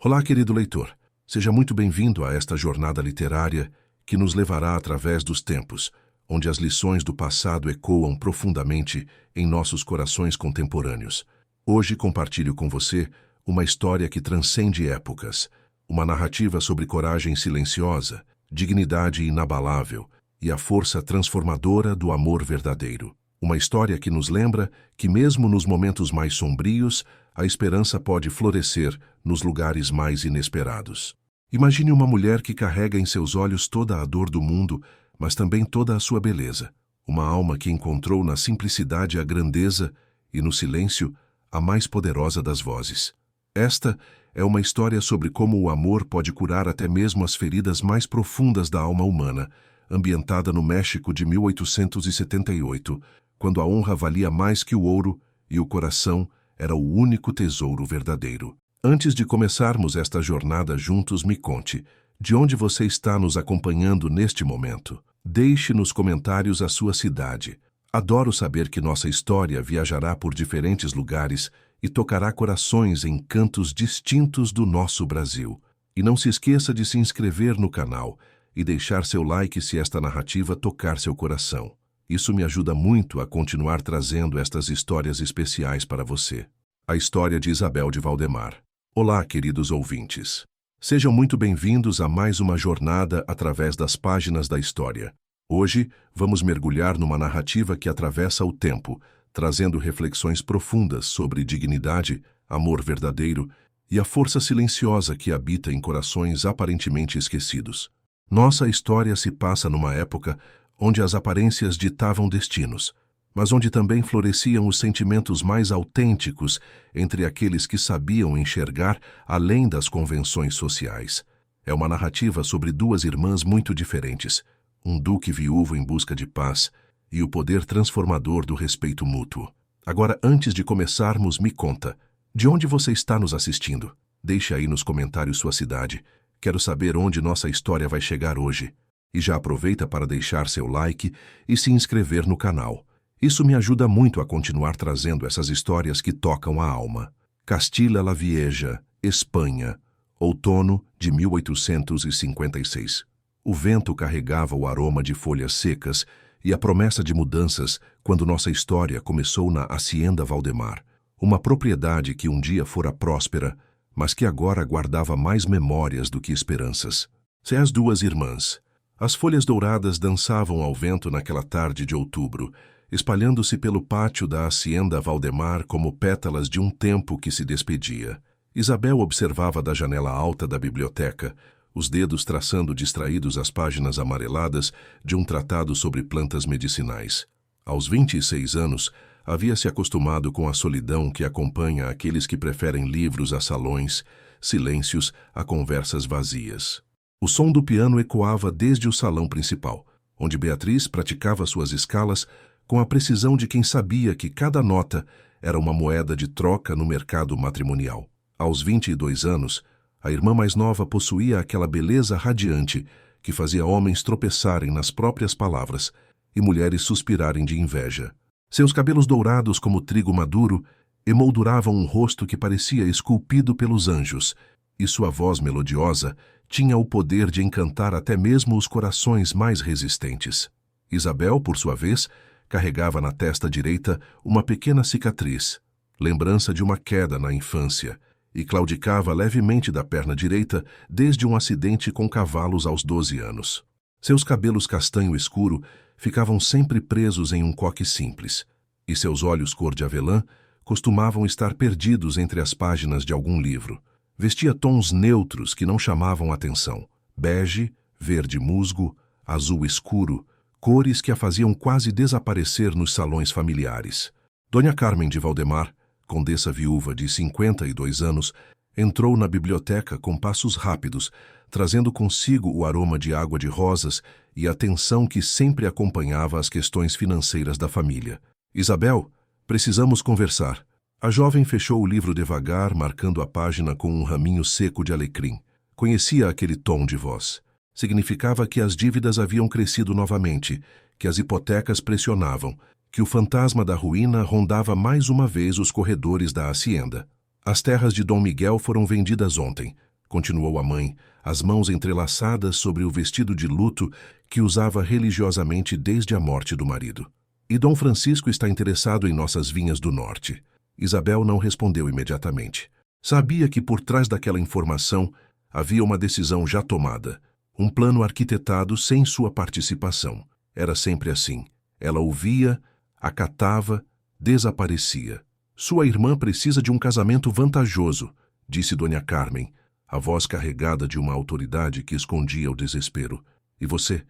Olá, querido leitor. Seja muito bem-vindo a esta jornada literária que nos levará através dos tempos, onde as lições do passado ecoam profundamente em nossos corações contemporâneos. Hoje compartilho com você uma história que transcende épocas, uma narrativa sobre coragem silenciosa, dignidade inabalável e a força transformadora do amor verdadeiro. Uma história que nos lembra que, mesmo nos momentos mais sombrios, a esperança pode florescer nos lugares mais inesperados. Imagine uma mulher que carrega em seus olhos toda a dor do mundo, mas também toda a sua beleza. Uma alma que encontrou na simplicidade a grandeza e, no silêncio, a mais poderosa das vozes. Esta é uma história sobre como o amor pode curar até mesmo as feridas mais profundas da alma humana, ambientada no México de 1878, quando a honra valia mais que o ouro e o coração era o único tesouro verdadeiro. Antes de começarmos esta jornada juntos, me conte, de onde você está nos acompanhando neste momento? Deixe nos comentários a sua cidade. Adoro saber que nossa história viajará por diferentes lugares e tocará corações em cantos distintos do nosso Brasil. E não se esqueça de se inscrever no canal e deixar seu like se esta narrativa tocar seu coração. Isso me ajuda muito a continuar trazendo estas histórias especiais para você. A história de Isabel de Valdemar. Olá, queridos ouvintes. Sejam muito bem-vindos a mais uma jornada através das páginas da história. Hoje, vamos mergulhar numa narrativa que atravessa o tempo, trazendo reflexões profundas sobre dignidade, amor verdadeiro e a força silenciosa que habita em corações aparentemente esquecidos. Nossa história se passa numa época onde as aparências ditavam destinos, mas onde também floresciam os sentimentos mais autênticos entre aqueles que sabiam enxergar além das convenções sociais. É uma narrativa sobre duas irmãs muito diferentes, um duque viúvo em busca de paz e o poder transformador do respeito mútuo. Agora, antes de começarmos, me conta, de onde você está nos assistindo? Deixe aí nos comentários sua cidade. Quero saber onde nossa história vai chegar hoje. E já aproveita para deixar seu like e se inscrever no canal. Isso me ajuda muito a continuar trazendo essas histórias que tocam a alma. Castilla la Vieja, Espanha, outono de 1856. O vento carregava o aroma de folhas secas e a promessa de mudanças quando nossa história começou na Hacienda Valdemar, uma propriedade que um dia fora próspera, mas que agora guardava mais memórias do que esperanças. Se as duas irmãs. As folhas douradas dançavam ao vento naquela tarde de outubro, espalhando-se pelo pátio da Hacienda Valdemar como pétalas de um tempo que se despedia. Isabel observava da janela alta da biblioteca, os dedos traçando distraídos as páginas amareladas de um tratado sobre plantas medicinais. Aos 26 anos, havia se acostumado com a solidão que acompanha aqueles que preferem livros a salões, silêncios a conversas vazias. O som do piano ecoava desde o salão principal, onde Beatriz praticava suas escalas com a precisão de quem sabia que cada nota era uma moeda de troca no mercado matrimonial. Aos 22 anos, a irmã mais nova possuía aquela beleza radiante que fazia homens tropeçarem nas próprias palavras e mulheres suspirarem de inveja. Seus cabelos dourados como trigo maduro emolduravam um rosto que parecia esculpido pelos anjos, e sua voz melodiosa tinha o poder de encantar até mesmo os corações mais resistentes. Isabel, por sua vez, carregava na testa direita uma pequena cicatriz, lembrança de uma queda na infância, e claudicava levemente da perna direita desde um acidente com cavalos aos 12 anos. Seus cabelos castanho escuro ficavam sempre presos em um coque simples, e seus olhos cor de avelã costumavam estar perdidos entre as páginas de algum livro. Vestia tons neutros que não chamavam atenção, bege, verde musgo, azul escuro, cores que a faziam quase desaparecer nos salões familiares. Dona Carmen de Valdemar, condessa viúva de 52 anos, entrou na biblioteca com passos rápidos, trazendo consigo o aroma de água de rosas e a tensão que sempre acompanhava as questões financeiras da família. Isabel, precisamos conversar. A jovem fechou o livro devagar, marcando a página com um raminho seco de alecrim. Conhecia aquele tom de voz. Significava que as dívidas haviam crescido novamente, que as hipotecas pressionavam, que o fantasma da ruína rondava mais uma vez os corredores da hacienda. As terras de Dom Miguel foram vendidas ontem, continuou a mãe, as mãos entrelaçadas sobre o vestido de luto que usava religiosamente desde a morte do marido. E Dom Francisco está interessado em nossas vinhas do norte. Isabel não respondeu imediatamente. Sabia que por trás daquela informação havia uma decisão já tomada, um plano arquitetado sem sua participação. Era sempre assim. Ela ouvia, acatava, desaparecia. Sua irmã precisa de um casamento vantajoso, disse Dona Carmen, a voz carregada de uma autoridade que escondia o desespero. E você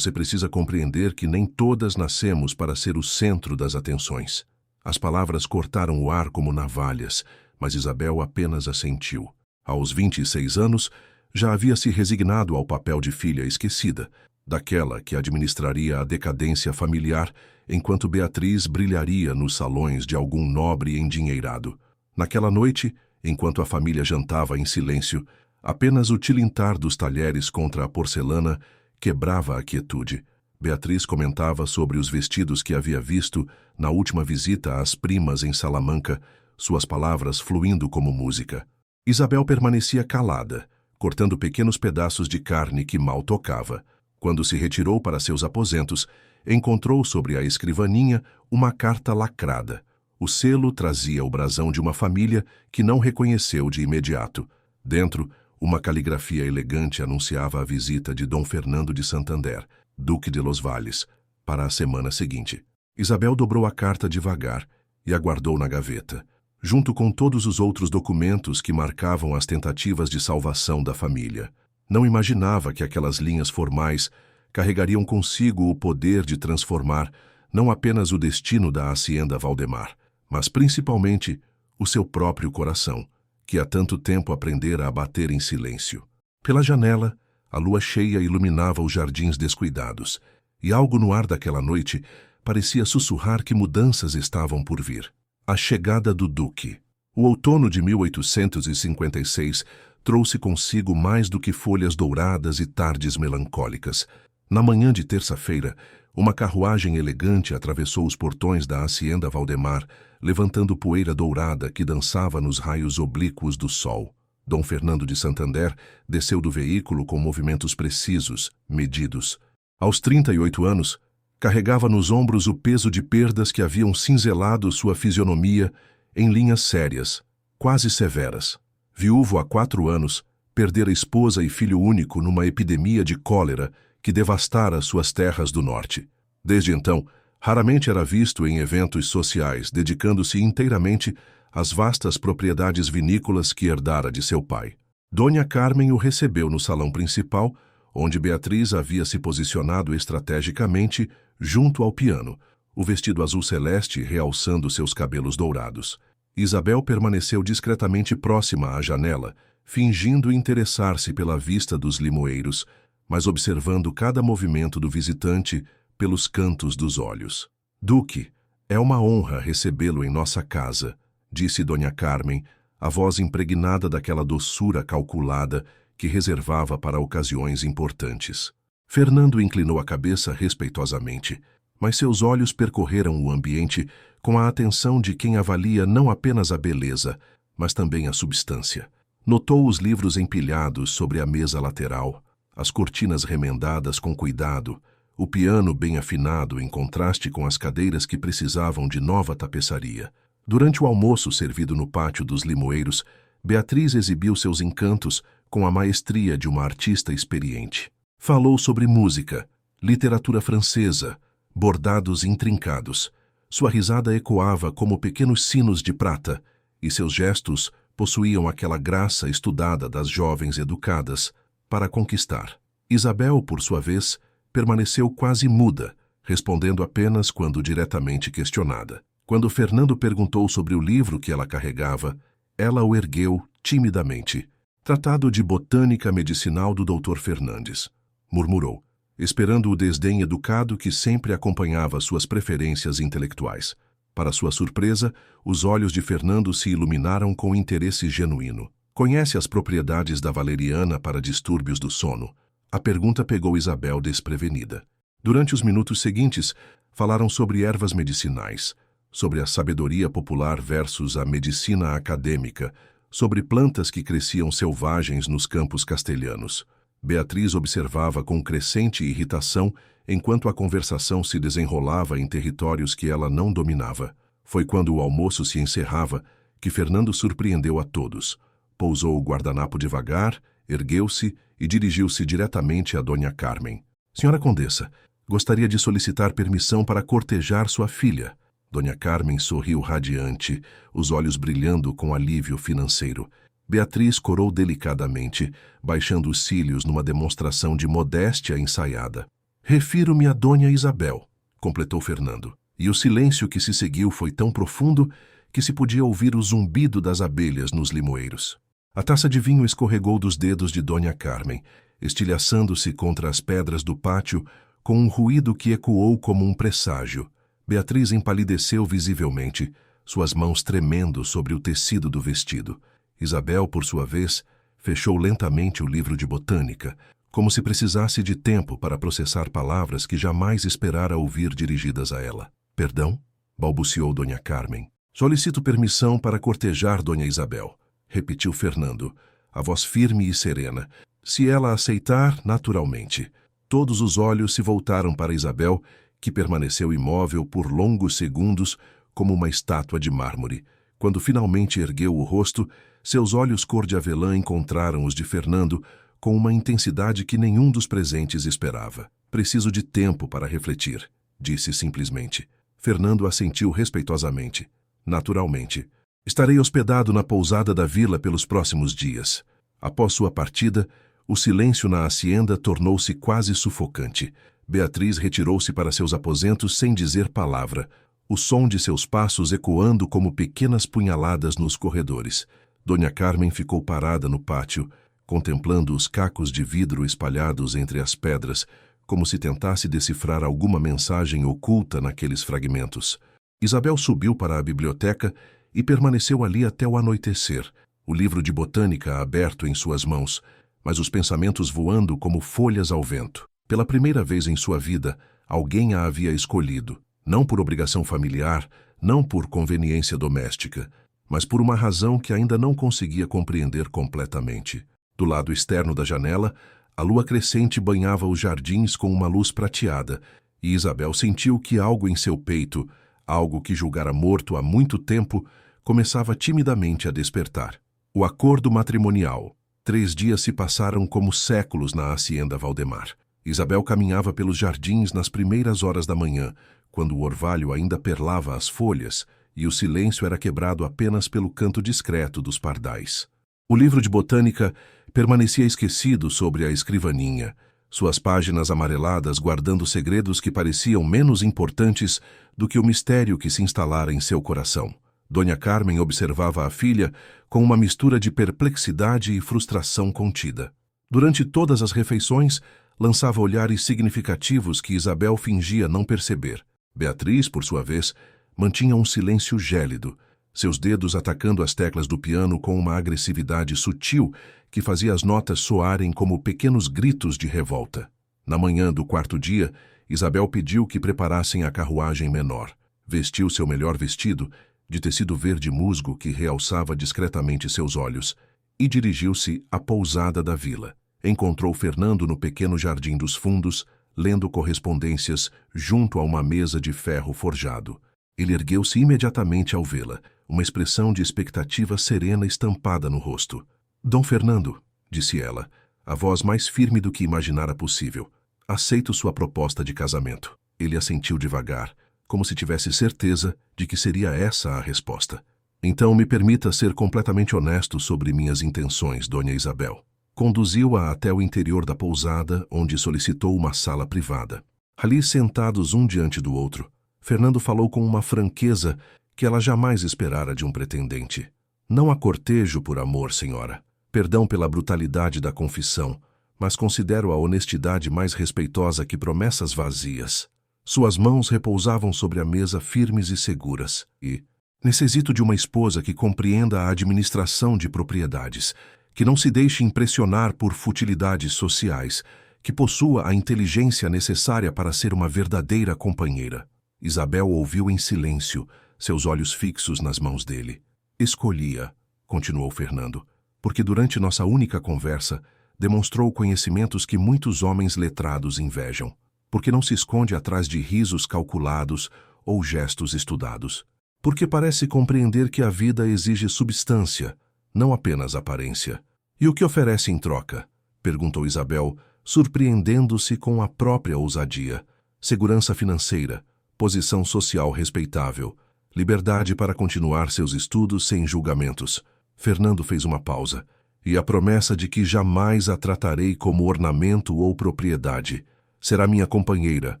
precisa compreender que nem todas nascemos para ser o centro das atenções. As palavras cortaram o ar como navalhas, mas Isabel apenas assentiu. Aos 26 anos, já havia se resignado ao papel de filha esquecida, daquela que administraria a decadência familiar, enquanto Beatriz brilharia nos salões de algum nobre endinheirado. Naquela noite, enquanto a família jantava em silêncio, apenas o tilintar dos talheres contra a porcelana quebrava a quietude. Beatriz comentava sobre os vestidos que havia visto na última visita às primas em Salamanca, suas palavras fluindo como música. Isabel permanecia calada, cortando pequenos pedaços de carne que mal tocava. Quando se retirou para seus aposentos, encontrou sobre a escrivaninha uma carta lacrada. O selo trazia o brasão de uma família que não reconheceu de imediato. Dentro, uma caligrafia elegante anunciava a visita de Dom Fernando de Santander, Duque de Los Valles, para a semana seguinte. Isabel dobrou a carta devagar e a guardou na gaveta, junto com todos os outros documentos que marcavam as tentativas de salvação da família. Não imaginava que aquelas linhas formais carregariam consigo o poder de transformar não apenas o destino da Hacienda Valdemar, mas principalmente o seu próprio coração, que há tanto tempo aprendera a bater em silêncio. Pela janela, a lua cheia iluminava os jardins descuidados, e algo no ar daquela noite parecia sussurrar que mudanças estavam por vir. A chegada do Duque. O outono de 1856 trouxe consigo mais do que folhas douradas e tardes melancólicas. Na manhã de terça-feira, uma carruagem elegante atravessou os portões da Hacienda Valdemar, levantando poeira dourada que dançava nos raios oblíquos do sol. Dom Fernando de Santander desceu do veículo com movimentos precisos, medidos. Aos 38 anos, carregava nos ombros o peso de perdas que haviam cinzelado sua fisionomia em linhas sérias, quase severas. Viúvo há 4 anos, perdera esposa e filho único numa epidemia de cólera que devastara suas terras do norte. Desde então, raramente era visto em eventos sociais, dedicando-se inteiramente às vastas propriedades vinícolas que herdara de seu pai. Dona Carmen o recebeu no salão principal, onde Beatriz havia se posicionado estrategicamente junto ao piano, o vestido azul celeste realçando seus cabelos dourados. Isabel permaneceu discretamente próxima à janela, fingindo interessar-se pela vista dos limoeiros, mas observando cada movimento do visitante pelos cantos dos olhos. Duque, é uma honra recebê-lo em nossa casa, disse Dona Carmen, a voz impregnada daquela doçura calculada que reservava para ocasiões importantes. Fernando inclinou a cabeça respeitosamente, mas seus olhos percorreram o ambiente com a atenção de quem avalia não apenas a beleza, mas também a substância. Notou os livros empilhados sobre a mesa lateral, as cortinas remendadas com cuidado, o piano bem afinado em contraste com as cadeiras que precisavam de nova tapeçaria. Durante o almoço servido no pátio dos limoeiros, Beatriz exibiu seus encantos com a maestria de uma artista experiente. Falou sobre música, literatura francesa, bordados intrincados. Sua risada ecoava como pequenos sinos de prata, e seus gestos possuíam aquela graça estudada das jovens educadas para conquistar. Isabel, por sua vez, permaneceu quase muda, respondendo apenas quando diretamente questionada. Quando Fernando perguntou sobre o livro que ela carregava, ela o ergueu timidamente. Tratado de Botânica Medicinal do Dr. Fernandes, murmurou, esperando o desdém educado que sempre acompanhava suas preferências intelectuais. Para sua surpresa, os olhos de Fernando se iluminaram com interesse genuíno. Conhece as propriedades da valeriana para distúrbios do sono? A pergunta pegou Isabel desprevenida. Durante os minutos seguintes, falaram sobre ervas medicinais, sobre a sabedoria popular versus a medicina acadêmica, sobre plantas que cresciam selvagens nos campos castelhanos. Beatriz observava com crescente irritação enquanto a conversação se desenrolava em territórios que ela não dominava. Foi quando o almoço se encerrava que Fernando surpreendeu a todos. Pousou o guardanapo devagar, ergueu-se e dirigiu-se diretamente a Dona Carmen. Senhora Condessa, gostaria de solicitar permissão para cortejar sua filha. Dona Carmen sorriu radiante, os olhos brilhando com alívio financeiro. Beatriz corou delicadamente, baixando os cílios numa demonstração de modéstia ensaiada. Refiro-me a Dona Isabel, completou Fernando. E o silêncio que se seguiu foi tão profundo que se podia ouvir o zumbido das abelhas nos limoeiros. A taça de vinho escorregou dos dedos de Dona Carmen, estilhaçando-se contra as pedras do pátio com um ruído que ecoou como um presságio. Beatriz empalideceu visivelmente, suas mãos tremendo sobre o tecido do vestido. Isabel, por sua vez, fechou lentamente o livro de botânica, como se precisasse de tempo para processar palavras que jamais esperara ouvir dirigidas a ela. Perdão? Balbuciou Dona Carmen. Solicito permissão para cortejar Dona Isabel, repetiu Fernando, a voz firme e serena. Se ela aceitar, naturalmente. Todos os olhos se voltaram para Isabel, que permaneceu imóvel por longos segundos como uma estátua de mármore. Quando finalmente ergueu o rosto, seus olhos cor de avelã encontraram os de Fernando com uma intensidade que nenhum dos presentes esperava. Preciso de tempo para refletir, disse simplesmente. Fernando assentiu respeitosamente. Naturalmente. Estarei hospedado na pousada da vila pelos próximos dias. Após sua partida, o silêncio na hacienda tornou-se quase sufocante. Beatriz retirou-se para seus aposentos sem dizer palavra, o som de seus passos ecoando como pequenas punhaladas nos corredores. Dona Carmen ficou parada no pátio, contemplando os cacos de vidro espalhados entre as pedras, como se tentasse decifrar alguma mensagem oculta naqueles fragmentos. Isabel subiu para a biblioteca e permaneceu ali até o anoitecer, o livro de botânica aberto em suas mãos, mas os pensamentos voando como folhas ao vento. Pela primeira vez em sua vida, alguém a havia escolhido, não por obrigação familiar, não por conveniência doméstica, mas por uma razão que ainda não conseguia compreender completamente. Do lado externo da janela, a lua crescente banhava os jardins com uma luz prateada, e Isabel sentiu que algo em seu peito, algo que julgara morto há muito tempo, começava timidamente a despertar. O acordo matrimonial. 3 dias se passaram como séculos na hacienda Valdemar. Isabel caminhava pelos jardins nas primeiras horas da manhã, quando o orvalho ainda perlava as folhas e o silêncio era quebrado apenas pelo canto discreto dos pardais. O livro de botânica permanecia esquecido sobre a escrivaninha, suas páginas amareladas guardando segredos que pareciam menos importantes do que o mistério que se instalara em seu coração. Dona Carmen observava a filha com uma mistura de perplexidade e frustração contida. Durante todas as refeições, lançava olhares significativos que Isabel fingia não perceber. Beatriz, por sua vez, mantinha um silêncio gélido, seus dedos atacando as teclas do piano com uma agressividade sutil que fazia as notas soarem como pequenos gritos de revolta. Na manhã do 4º dia, Isabel pediu que preparassem a carruagem menor. Vestiu seu melhor vestido, de tecido verde musgo que realçava discretamente seus olhos, e dirigiu-se à pousada da vila. Encontrou Fernando no pequeno jardim dos fundos, lendo correspondências junto a uma mesa de ferro forjado. Ele ergueu-se imediatamente ao vê-la, uma expressão de expectativa serena estampada no rosto. Dom Fernando, disse ela, a voz mais firme do que imaginara possível, aceito sua proposta de casamento. Ele assentiu devagar, como se tivesse certeza de que seria essa a resposta. Então me permita ser completamente honesto sobre minhas intenções, Dona Isabel. Conduziu-a até o interior da pousada, onde solicitou uma sala privada. Ali, sentados um diante do outro, Fernando falou com uma franqueza que ela jamais esperara de um pretendente. Não a cortejo por amor, senhora. Perdão pela brutalidade da confissão, mas considero a honestidade mais respeitosa que promessas vazias. Suas mãos repousavam sobre a mesa firmes e seguras, e necessito de uma esposa que compreenda a administração de propriedades, que não se deixe impressionar por futilidades sociais, que possua a inteligência necessária para ser uma verdadeira companheira. Isabel ouviu em silêncio, seus olhos fixos nas mãos dele. Escolhia, continuou Fernando, porque durante nossa única conversa demonstrou conhecimentos que muitos homens letrados invejam, porque não se esconde atrás de risos calculados ou gestos estudados, porque parece compreender que a vida exige substância, não apenas aparência. E o que oferece em troca? Perguntou Isabel, surpreendendo-se com a própria ousadia. Segurança financeira, posição social respeitável, liberdade para continuar seus estudos sem julgamentos. Fernando fez uma pausa. E a promessa de que jamais a tratarei como ornamento ou propriedade. Será minha companheira,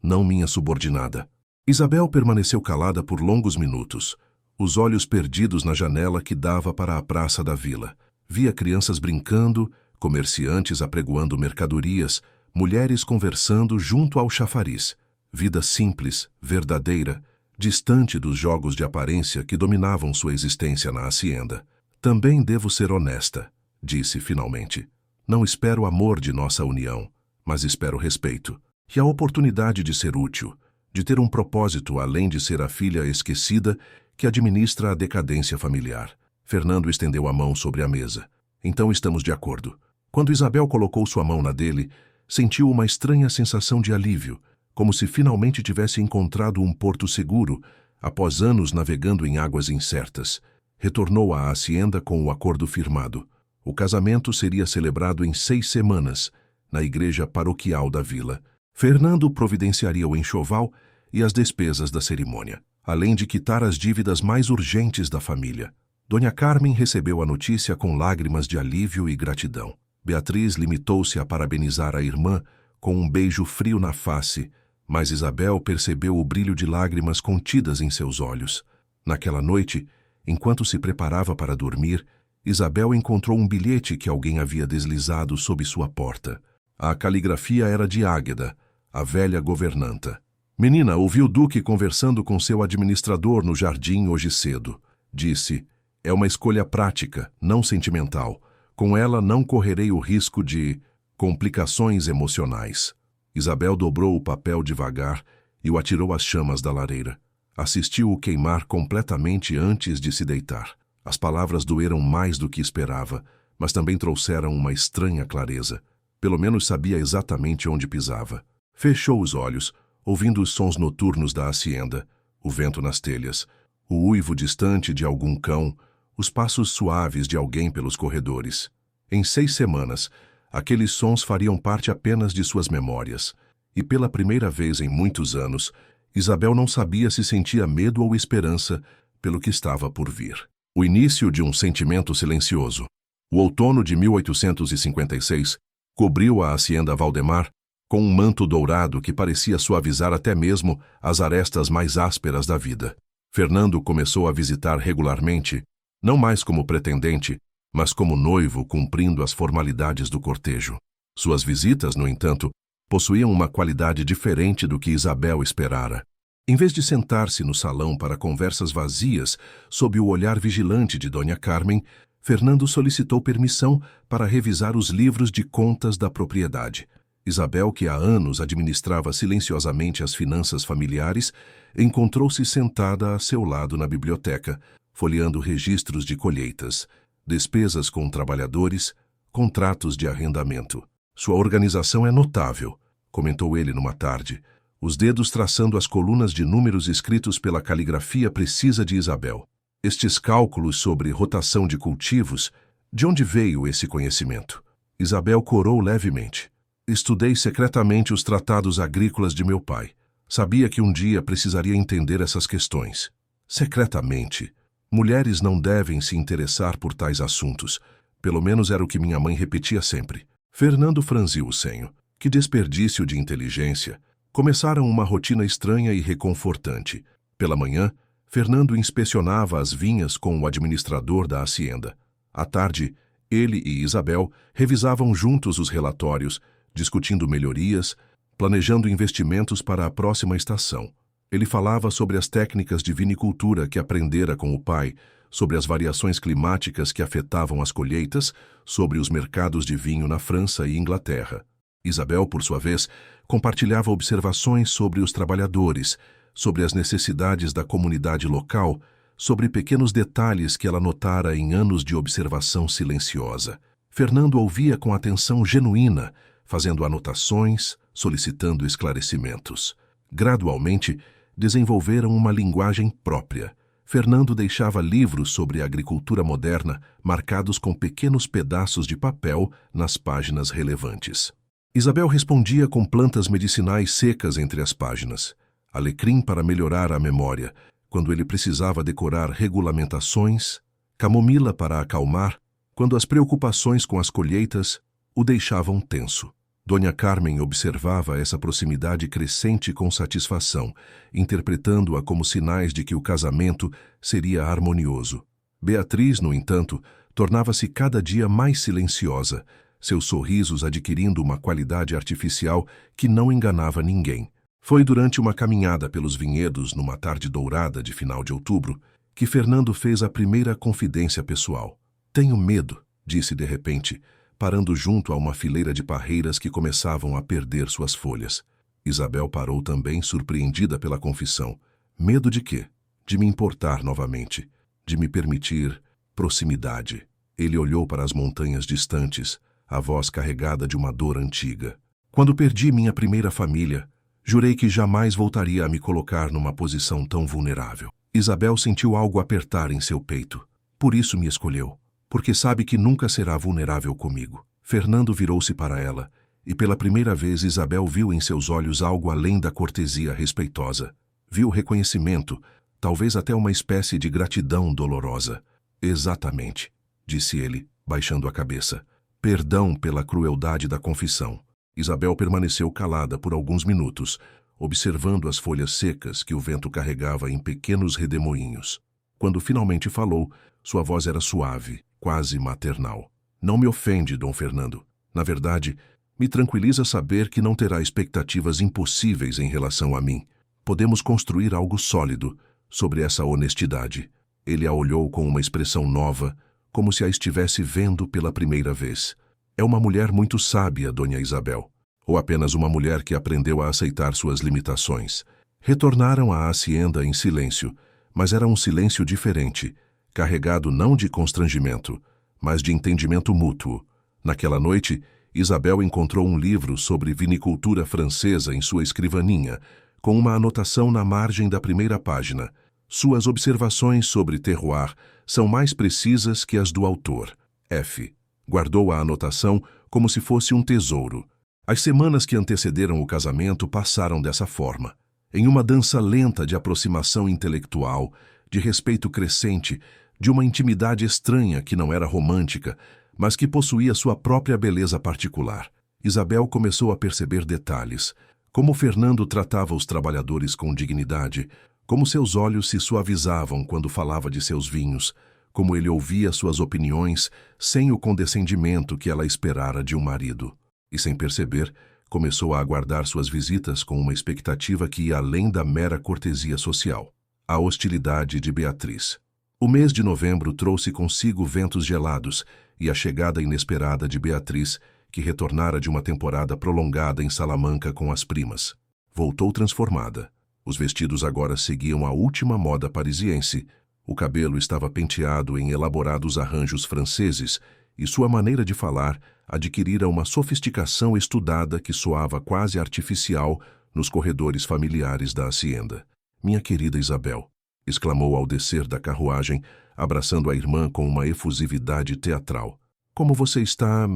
não minha subordinada. Isabel permaneceu calada por longos minutos, os olhos perdidos na janela que dava para a praça da vila. Via crianças brincando, comerciantes apregoando mercadorias, mulheres conversando junto ao chafariz. Vida simples, verdadeira, distante dos jogos de aparência que dominavam sua existência na hacienda. Também devo ser honesta, disse finalmente. Não espero amor de nossa união, mas espero respeito e a oportunidade de ser útil, de ter um propósito além de ser a filha esquecida que administra a decadência familiar. Fernando estendeu a mão sobre a mesa. Então estamos de acordo. Quando Isabel colocou sua mão na dele, sentiu uma estranha sensação de alívio, como se finalmente tivesse encontrado um porto seguro, após anos navegando em águas incertas. Retornou à hacienda com o acordo firmado. O casamento seria celebrado em 6 semanas, na igreja paroquial da vila. Fernando providenciaria o enxoval e as despesas da cerimônia, além de quitar as dívidas mais urgentes da família. Dona Carmen recebeu a notícia com lágrimas de alívio e gratidão. Beatriz limitou-se a parabenizar a irmã com um beijo frio na face, mas Isabel percebeu o brilho de lágrimas contidas em seus olhos. Naquela noite, enquanto se preparava para dormir, Isabel encontrou um bilhete que alguém havia deslizado sob sua porta. A caligrafia era de Águeda, a velha governanta. Menina, ouvi o Duque conversando com seu administrador no jardim hoje cedo. Disse, é uma escolha prática, não sentimental. Com ela não correrei o risco de complicações emocionais. Isabel dobrou o papel devagar e o atirou às chamas da lareira. Assistiu-o queimar completamente antes de se deitar. As palavras doeram mais do que esperava, mas também trouxeram uma estranha clareza. Pelo menos sabia exatamente onde pisava. Fechou os olhos, ouvindo os sons noturnos da hacienda, o vento nas telhas, o uivo distante de algum cão, os passos suaves de alguém pelos corredores. Em 6 semanas, aqueles sons fariam parte apenas de suas memórias. E pela primeira vez em muitos anos, Isabel não sabia se sentia medo ou esperança pelo que estava por vir. O início de um sentimento silencioso. O outono de 1856 cobriu a hacienda Valdemar com um manto dourado que parecia suavizar até mesmo as arestas mais ásperas da vida. Fernando começou a visitar regularmente, não mais como pretendente, mas como noivo cumprindo as formalidades do cortejo. Suas visitas, no entanto, possuíam uma qualidade diferente do que Isabel esperara. Em vez de sentar-se no salão para conversas vazias sob o olhar vigilante de Dona Carmen, Fernando solicitou permissão para revisar os livros de contas da propriedade. Isabel, que há anos administrava silenciosamente as finanças familiares, encontrou-se sentada a seu lado na biblioteca, folheando registros de colheitas, despesas com trabalhadores, contratos de arrendamento. Sua organização é notável, comentou ele numa tarde, os dedos traçando as colunas de números escritos pela caligrafia precisa de Isabel. Estes cálculos sobre rotação de cultivos, de onde veio esse conhecimento? Isabel corou levemente. Estudei secretamente os tratados agrícolas de meu pai. Sabia que um dia precisaria entender essas questões. Secretamente. Mulheres não devem se interessar por tais assuntos. Pelo menos era o que minha mãe repetia sempre. Fernando franziu o senho. Que desperdício de inteligência. Começaram uma rotina estranha e reconfortante. Pela manhã, Fernando inspecionava as vinhas com o administrador da hacienda. À tarde, ele e Isabel revisavam juntos os relatórios, discutindo melhorias, planejando investimentos para a próxima estação. Ele falava sobre as técnicas de vinicultura que aprendera com o pai, sobre as variações climáticas que afetavam as colheitas, sobre os mercados de vinho na França e Inglaterra. Isabel, por sua vez, compartilhava observações sobre os trabalhadores, sobre as necessidades da comunidade local, sobre pequenos detalhes que ela notara em anos de observação silenciosa. Fernando ouvia com atenção genuína, fazendo anotações, solicitando esclarecimentos. Gradualmente, desenvolveram uma linguagem própria. Fernando deixava livros sobre a agricultura moderna marcados com pequenos pedaços de papel nas páginas relevantes. Isabel respondia com plantas medicinais secas entre as páginas, alecrim para melhorar a memória, quando ele precisava decorar regulamentações, camomila para acalmar, quando as preocupações com as colheitas o deixavam tenso. Dona Carmen observava essa proximidade crescente com satisfação, interpretando-a como sinais de que o casamento seria harmonioso. Beatriz, no entanto, tornava-se cada dia mais silenciosa, seus sorrisos adquirindo uma qualidade artificial que não enganava ninguém. Foi durante uma caminhada pelos vinhedos numa tarde dourada de final de outubro que Fernando fez a primeira confidência pessoal. "Tenho medo", disse de repente, parando junto a uma fileira de parreiras que começavam a perder suas folhas. Isabel parou também, surpreendida pela confissão. "Medo de quê?" "De me importar novamente, de me permitir proximidade." Ele olhou para as montanhas distantes, a voz carregada de uma dor antiga. "Quando perdi minha primeira família, jurei que jamais voltaria a me colocar numa posição tão vulnerável." Isabel sentiu algo apertar em seu peito. "Por isso me escolheu, porque sabe que nunca será vulnerável comigo." Fernando virou-se para ela, e pela primeira vez Isabel viu em seus olhos algo além da cortesia respeitosa. Viu reconhecimento, talvez até uma espécie de gratidão dolorosa. "Exatamente", disse ele, baixando a cabeça. "Perdão pela crueldade da confissão." Isabel permaneceu calada por alguns minutos, observando as folhas secas que o vento carregava em pequenos redemoinhos. Quando finalmente falou, sua voz era suave, quase maternal. "Não me ofende, Dom Fernando. Na verdade, me tranquiliza saber que não terá expectativas impossíveis em relação a mim. Podemos construir algo sólido sobre essa honestidade." Ele a olhou com uma expressão nova, como se a estivesse vendo pela primeira vez. "É uma mulher muito sábia, Dona Isabel. Ou apenas uma mulher que aprendeu a aceitar suas limitações." Retornaram à hacienda em silêncio, mas era um silêncio diferente, carregado não de constrangimento, mas de entendimento mútuo. Naquela noite, Isabel encontrou um livro sobre vinicultura francesa em sua escrivaninha, com uma anotação na margem da primeira página. Suas observações sobre terroir são mais precisas que as do autor. F. Guardou a anotação como se fosse um tesouro. As semanas que antecederam o casamento passaram dessa forma, em uma dança lenta de aproximação intelectual, de respeito crescente, de uma intimidade estranha que não era romântica, mas que possuía sua própria beleza particular. Isabel começou a perceber detalhes, como Fernando tratava os trabalhadores com dignidade, como seus olhos se suavizavam quando falava de seus vinhos, como ele ouvia suas opiniões sem o condescendimento que ela esperara de um marido. E sem perceber, começou a aguardar suas visitas com uma expectativa que ia além da mera cortesia social. A hostilidade de Beatriz. O mês de novembro trouxe consigo ventos gelados e a chegada inesperada de Beatriz, que retornara de uma temporada prolongada em Salamanca com as primas. Voltou transformada. Os vestidos agora seguiam a última moda parisiense. O cabelo estava penteado em elaborados arranjos franceses e sua maneira de falar adquirira uma sofisticação estudada que soava quase artificial nos corredores familiares da hacienda. "Minha querida Isabel", exclamou ao descer da carruagem, abraçando a irmã com uma efusividade teatral. "Como você está...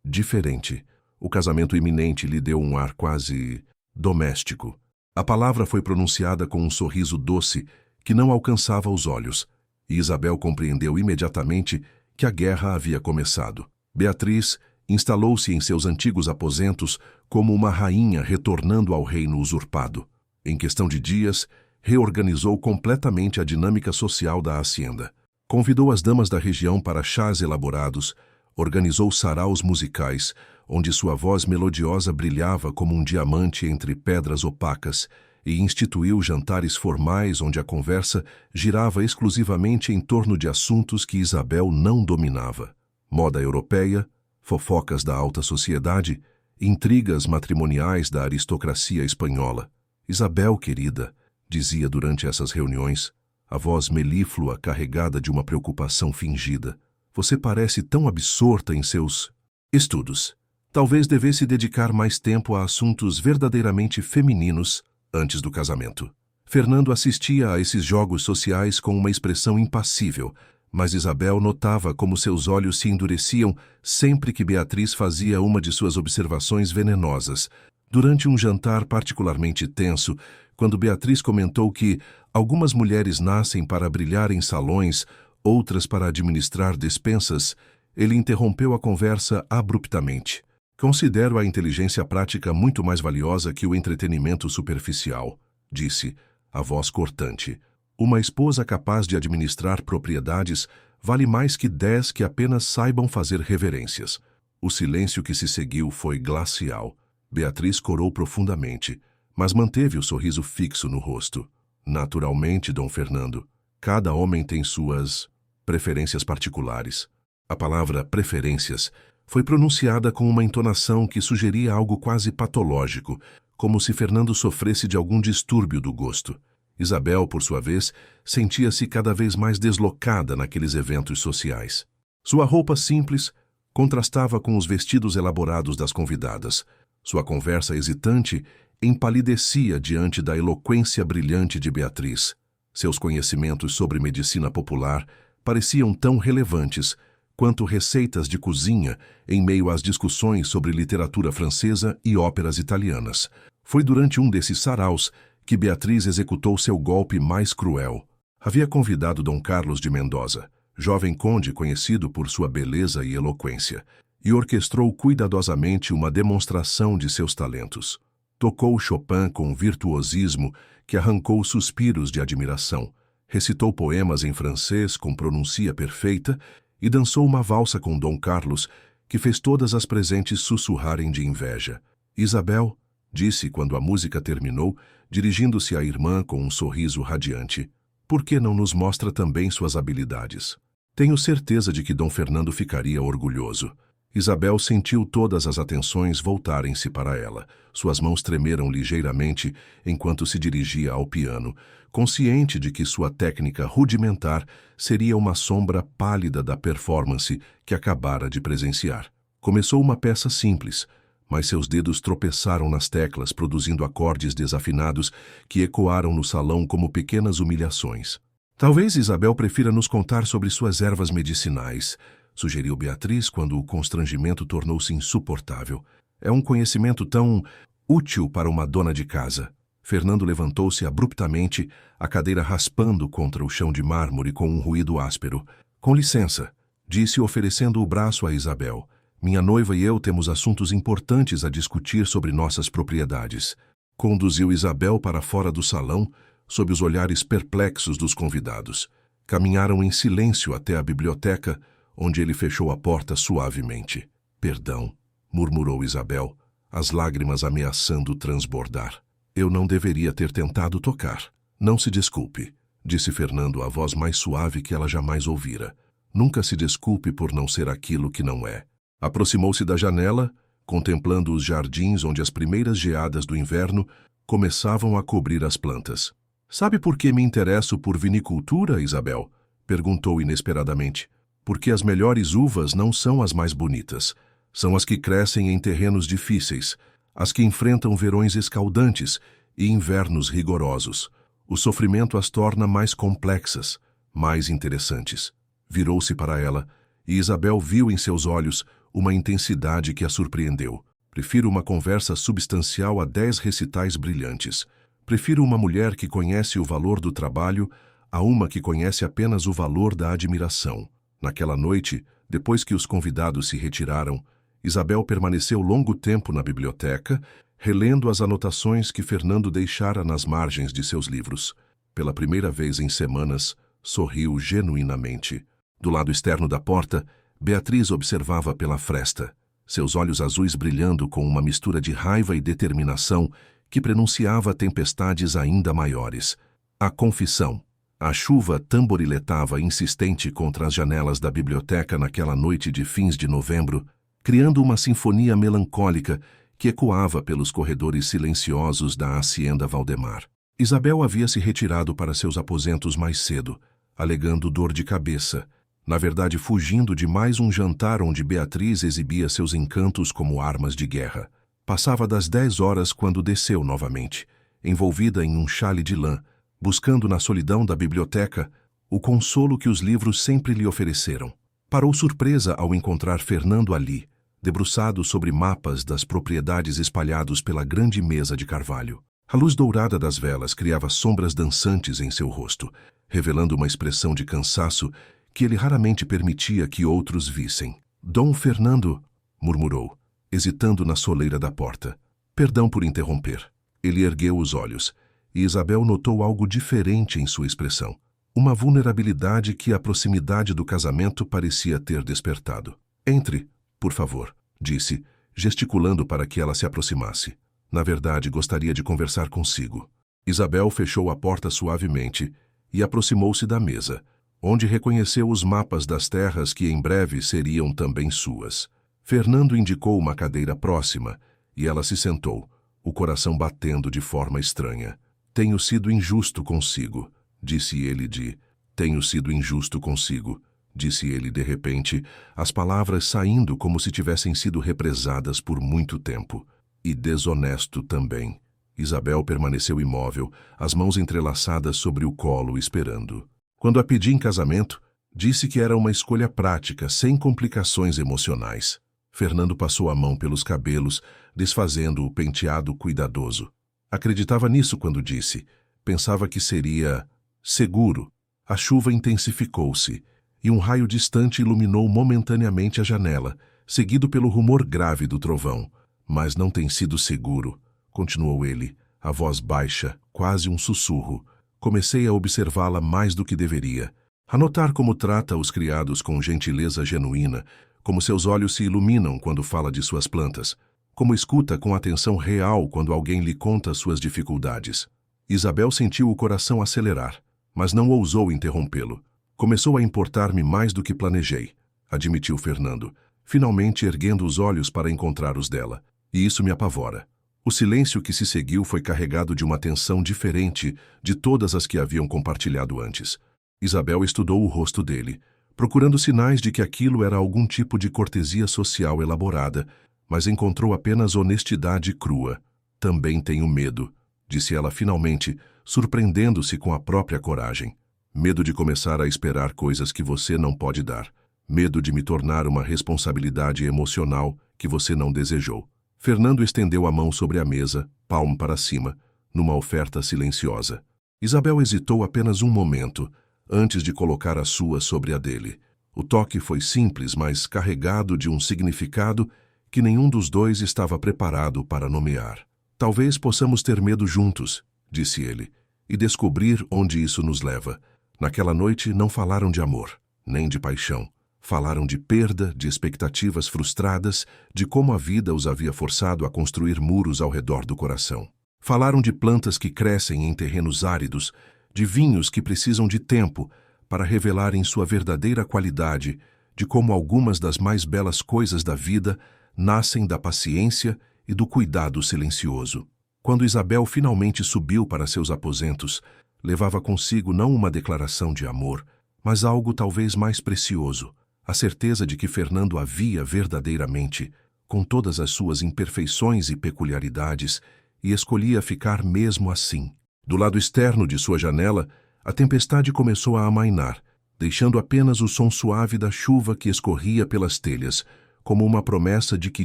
diferente." O casamento iminente lhe deu um ar quase doméstico. A palavra foi pronunciada com um sorriso doce que não alcançava os olhos, e Isabel compreendeu imediatamente que a guerra havia começado. Beatriz instalou-se em seus antigos aposentos como uma rainha retornando ao reino usurpado. Em questão de dias, reorganizou completamente a dinâmica social da hacienda. Convidou as damas da região para chás elaborados, organizou saraus musicais, onde sua voz melodiosa brilhava como um diamante entre pedras opacas, e instituiu jantares formais onde a conversa girava exclusivamente em torno de assuntos que Isabel não dominava. Moda europeia, fofocas da alta sociedade, intrigas matrimoniais da aristocracia espanhola. "Isabel, querida", dizia durante essas reuniões, a voz melíflua carregada de uma preocupação fingida. Você parece tão absorta em seus estudos. Talvez devesse dedicar mais tempo a assuntos verdadeiramente femininos antes do casamento. Fernando assistia a esses jogos sociais com uma expressão impassível, mas Isabel notava como seus olhos se endureciam sempre que Beatriz fazia uma de suas observações venenosas. Durante um jantar particularmente tenso, quando Beatriz comentou que algumas mulheres nascem para brilhar em salões, outras para administrar despensas, ele interrompeu a conversa abruptamente. Considero a inteligência prática muito mais valiosa que o entretenimento superficial, disse, a voz cortante. Uma esposa capaz de administrar propriedades vale mais que 10 que apenas saibam fazer reverências. O silêncio que se seguiu foi glacial. Beatriz corou profundamente, mas manteve o sorriso fixo no rosto. Naturalmente, Dom Fernando, cada homem tem suas preferências particulares. A palavra preferências foi pronunciada com uma entonação que sugeria algo quase patológico, como se Fernando sofresse de algum distúrbio do gosto. Isabel, por sua vez, sentia-se cada vez mais deslocada naqueles eventos sociais. Sua roupa simples contrastava com os vestidos elaborados das convidadas. Sua conversa hesitante empalidecia diante da eloquência brilhante de Beatriz. Seus conhecimentos sobre medicina popular pareciam tão relevantes quanto receitas de cozinha em meio às discussões sobre literatura francesa e óperas italianas. Foi durante um desses saraus que Beatriz executou seu golpe mais cruel. Havia convidado Dom Carlos de Mendoza, jovem conde conhecido por sua beleza e eloquência, e orquestrou cuidadosamente uma demonstração de seus talentos. Tocou Chopin com virtuosismo que arrancou suspiros de admiração, recitou poemas em francês com pronúncia perfeita e dançou uma valsa com Dom Carlos que fez todas as presentes sussurrarem de inveja. Isabel, disse quando a música terminou, dirigindo-se à irmã com um sorriso radiante, por que não nos mostra também suas habilidades? Tenho certeza de que Dom Fernando ficaria orgulhoso. Isabel sentiu todas as atenções voltarem-se para ela. Suas mãos tremeram ligeiramente enquanto se dirigia ao piano, consciente de que sua técnica rudimentar seria uma sombra pálida da performance que acabara de presenciar. Começou uma peça simples, mas seus dedos tropeçaram nas teclas, produzindo acordes desafinados que ecoaram no salão como pequenas humilhações. Talvez Isabel prefira nos contar sobre suas ervas medicinais, sugeriu Beatriz quando o constrangimento tornou-se insuportável. É um conhecimento tão útil para uma dona de casa. Fernando levantou-se abruptamente, a cadeira raspando contra o chão de mármore com um ruído áspero. Com licença, disse oferecendo o braço a Isabel. Minha noiva e eu temos assuntos importantes a discutir sobre nossas propriedades. Conduziu Isabel para fora do salão, sob os olhares perplexos dos convidados. Caminharam em silêncio até a biblioteca, onde ele fechou a porta suavemente. Perdão, murmurou Isabel, as lágrimas ameaçando transbordar. Eu não deveria ter tentado tocar. Não se desculpe, disse Fernando, a voz mais suave que ela jamais ouvira. Nunca se desculpe por não ser aquilo que não é. Aproximou-se da janela, contemplando os jardins onde as primeiras geadas do inverno começavam a cobrir as plantas. Sabe por que me interesso por vinicultura, Isabel? Perguntou inesperadamente. Porque as melhores uvas não são as mais bonitas. São as que crescem em terrenos difíceis, as que enfrentam verões escaldantes e invernos rigorosos. O sofrimento as torna mais complexas, mais interessantes. Virou-se para ela, e Isabel viu em seus olhos uma intensidade que a surpreendeu. Prefiro uma conversa substancial a 10 recitais brilhantes. Prefiro uma mulher que conhece o valor do trabalho a uma que conhece apenas o valor da admiração. Naquela noite, depois que os convidados se retiraram, Isabel permaneceu longo tempo na biblioteca, relendo as anotações que Fernando deixara nas margens de seus livros. Pela primeira vez em semanas, sorriu genuinamente. Do lado externo da porta, Beatriz observava pela fresta, seus olhos azuis brilhando com uma mistura de raiva e determinação que prenunciava tempestades ainda maiores. A confissão. A chuva tamboriletava insistente contra as janelas da biblioteca naquela noite de fins de novembro, criando uma sinfonia melancólica que ecoava pelos corredores silenciosos da Hacienda Valdemar. Isabel havia se retirado para seus aposentos mais cedo, alegando dor de cabeça, na verdade fugindo de mais um jantar onde Beatriz exibia seus encantos como armas de guerra. Passava das 10 horas quando desceu novamente, envolvida em um xale de lã, buscando na solidão da biblioteca o consolo que os livros sempre lhe ofereceram. Parou surpresa ao encontrar Fernando ali, debruçado sobre mapas das propriedades espalhados pela grande mesa de carvalho. A luz dourada das velas criava sombras dançantes em seu rosto, revelando uma expressão de cansaço que ele raramente permitia que outros vissem. Dom Fernando, murmurou, hesitando na soleira da porta. Perdão por interromper. Ele ergueu os olhos, e Isabel notou algo diferente em sua expressão. Uma vulnerabilidade que a proximidade do casamento parecia ter despertado. Entre, por favor, disse, gesticulando para que ela se aproximasse. Na verdade, gostaria de conversar consigo. Isabel fechou a porta suavemente e aproximou-se da mesa, onde reconheceu os mapas das terras que em breve seriam também suas. Fernando indicou uma cadeira próxima e ela se sentou, o coração batendo de forma estranha. Tenho sido injusto consigo, disse ele Tenho sido injusto consigo, disse ele de repente, as palavras saindo como se tivessem sido represadas por muito tempo. E desonesto também. Isabel permaneceu imóvel, as mãos entrelaçadas sobre o colo, esperando. Quando a pedi em casamento, disse que era uma escolha prática, sem complicações emocionais. Fernando passou a mão pelos cabelos, desfazendo o penteado cuidadoso. Acreditava nisso quando disse. Pensava que seria seguro. A chuva intensificou-se, e um raio distante iluminou momentaneamente a janela, seguido pelo rumor grave do trovão. Mas não tem sido seguro, continuou ele, a voz baixa, quase um sussurro. Comecei a observá-la mais do que deveria. A notar como trata os criados com gentileza genuína, como seus olhos se iluminam quando fala de suas plantas, como escuta com atenção real quando alguém lhe conta suas dificuldades. Isabel sentiu o coração acelerar, mas não ousou interrompê-lo. Começou a importar-me mais do que planejei, admitiu Fernando, finalmente erguendo os olhos para encontrar os dela. E isso me apavora. O silêncio que se seguiu foi carregado de uma tensão diferente de todas as que haviam compartilhado antes. Isabel estudou o rosto dele, procurando sinais de que aquilo era algum tipo de cortesia social elaborada, mas encontrou apenas honestidade crua. Também tenho medo, disse ela finalmente, surpreendendo-se com a própria coragem. Medo de começar a esperar coisas que você não pode dar. Medo de me tornar uma responsabilidade emocional que você não desejou. Fernando estendeu a mão sobre a mesa, palmo para cima, numa oferta silenciosa. Isabel hesitou apenas um momento, antes de colocar a sua sobre a dele. O toque foi simples, mas carregado de um significado que nenhum dos dois estava preparado para nomear. Talvez possamos ter medo juntos, disse ele, e descobrir onde isso nos leva. Naquela noite não falaram de amor, nem de paixão. Falaram de perda, de expectativas frustradas, de como a vida os havia forçado a construir muros ao redor do coração. Falaram de plantas que crescem em terrenos áridos, de vinhos que precisam de tempo para revelarem sua verdadeira qualidade, de como algumas das mais belas coisas da vida nascem da paciência e do cuidado silencioso. Quando Isabel finalmente subiu para seus aposentos, levava consigo não uma declaração de amor, mas algo talvez mais precioso, a certeza de que Fernando a via verdadeiramente, com todas as suas imperfeições e peculiaridades, e escolhia ficar mesmo assim. Do lado externo de sua janela, a tempestade começou a amainar, deixando apenas o som suave da chuva que escorria pelas telhas, como uma promessa de que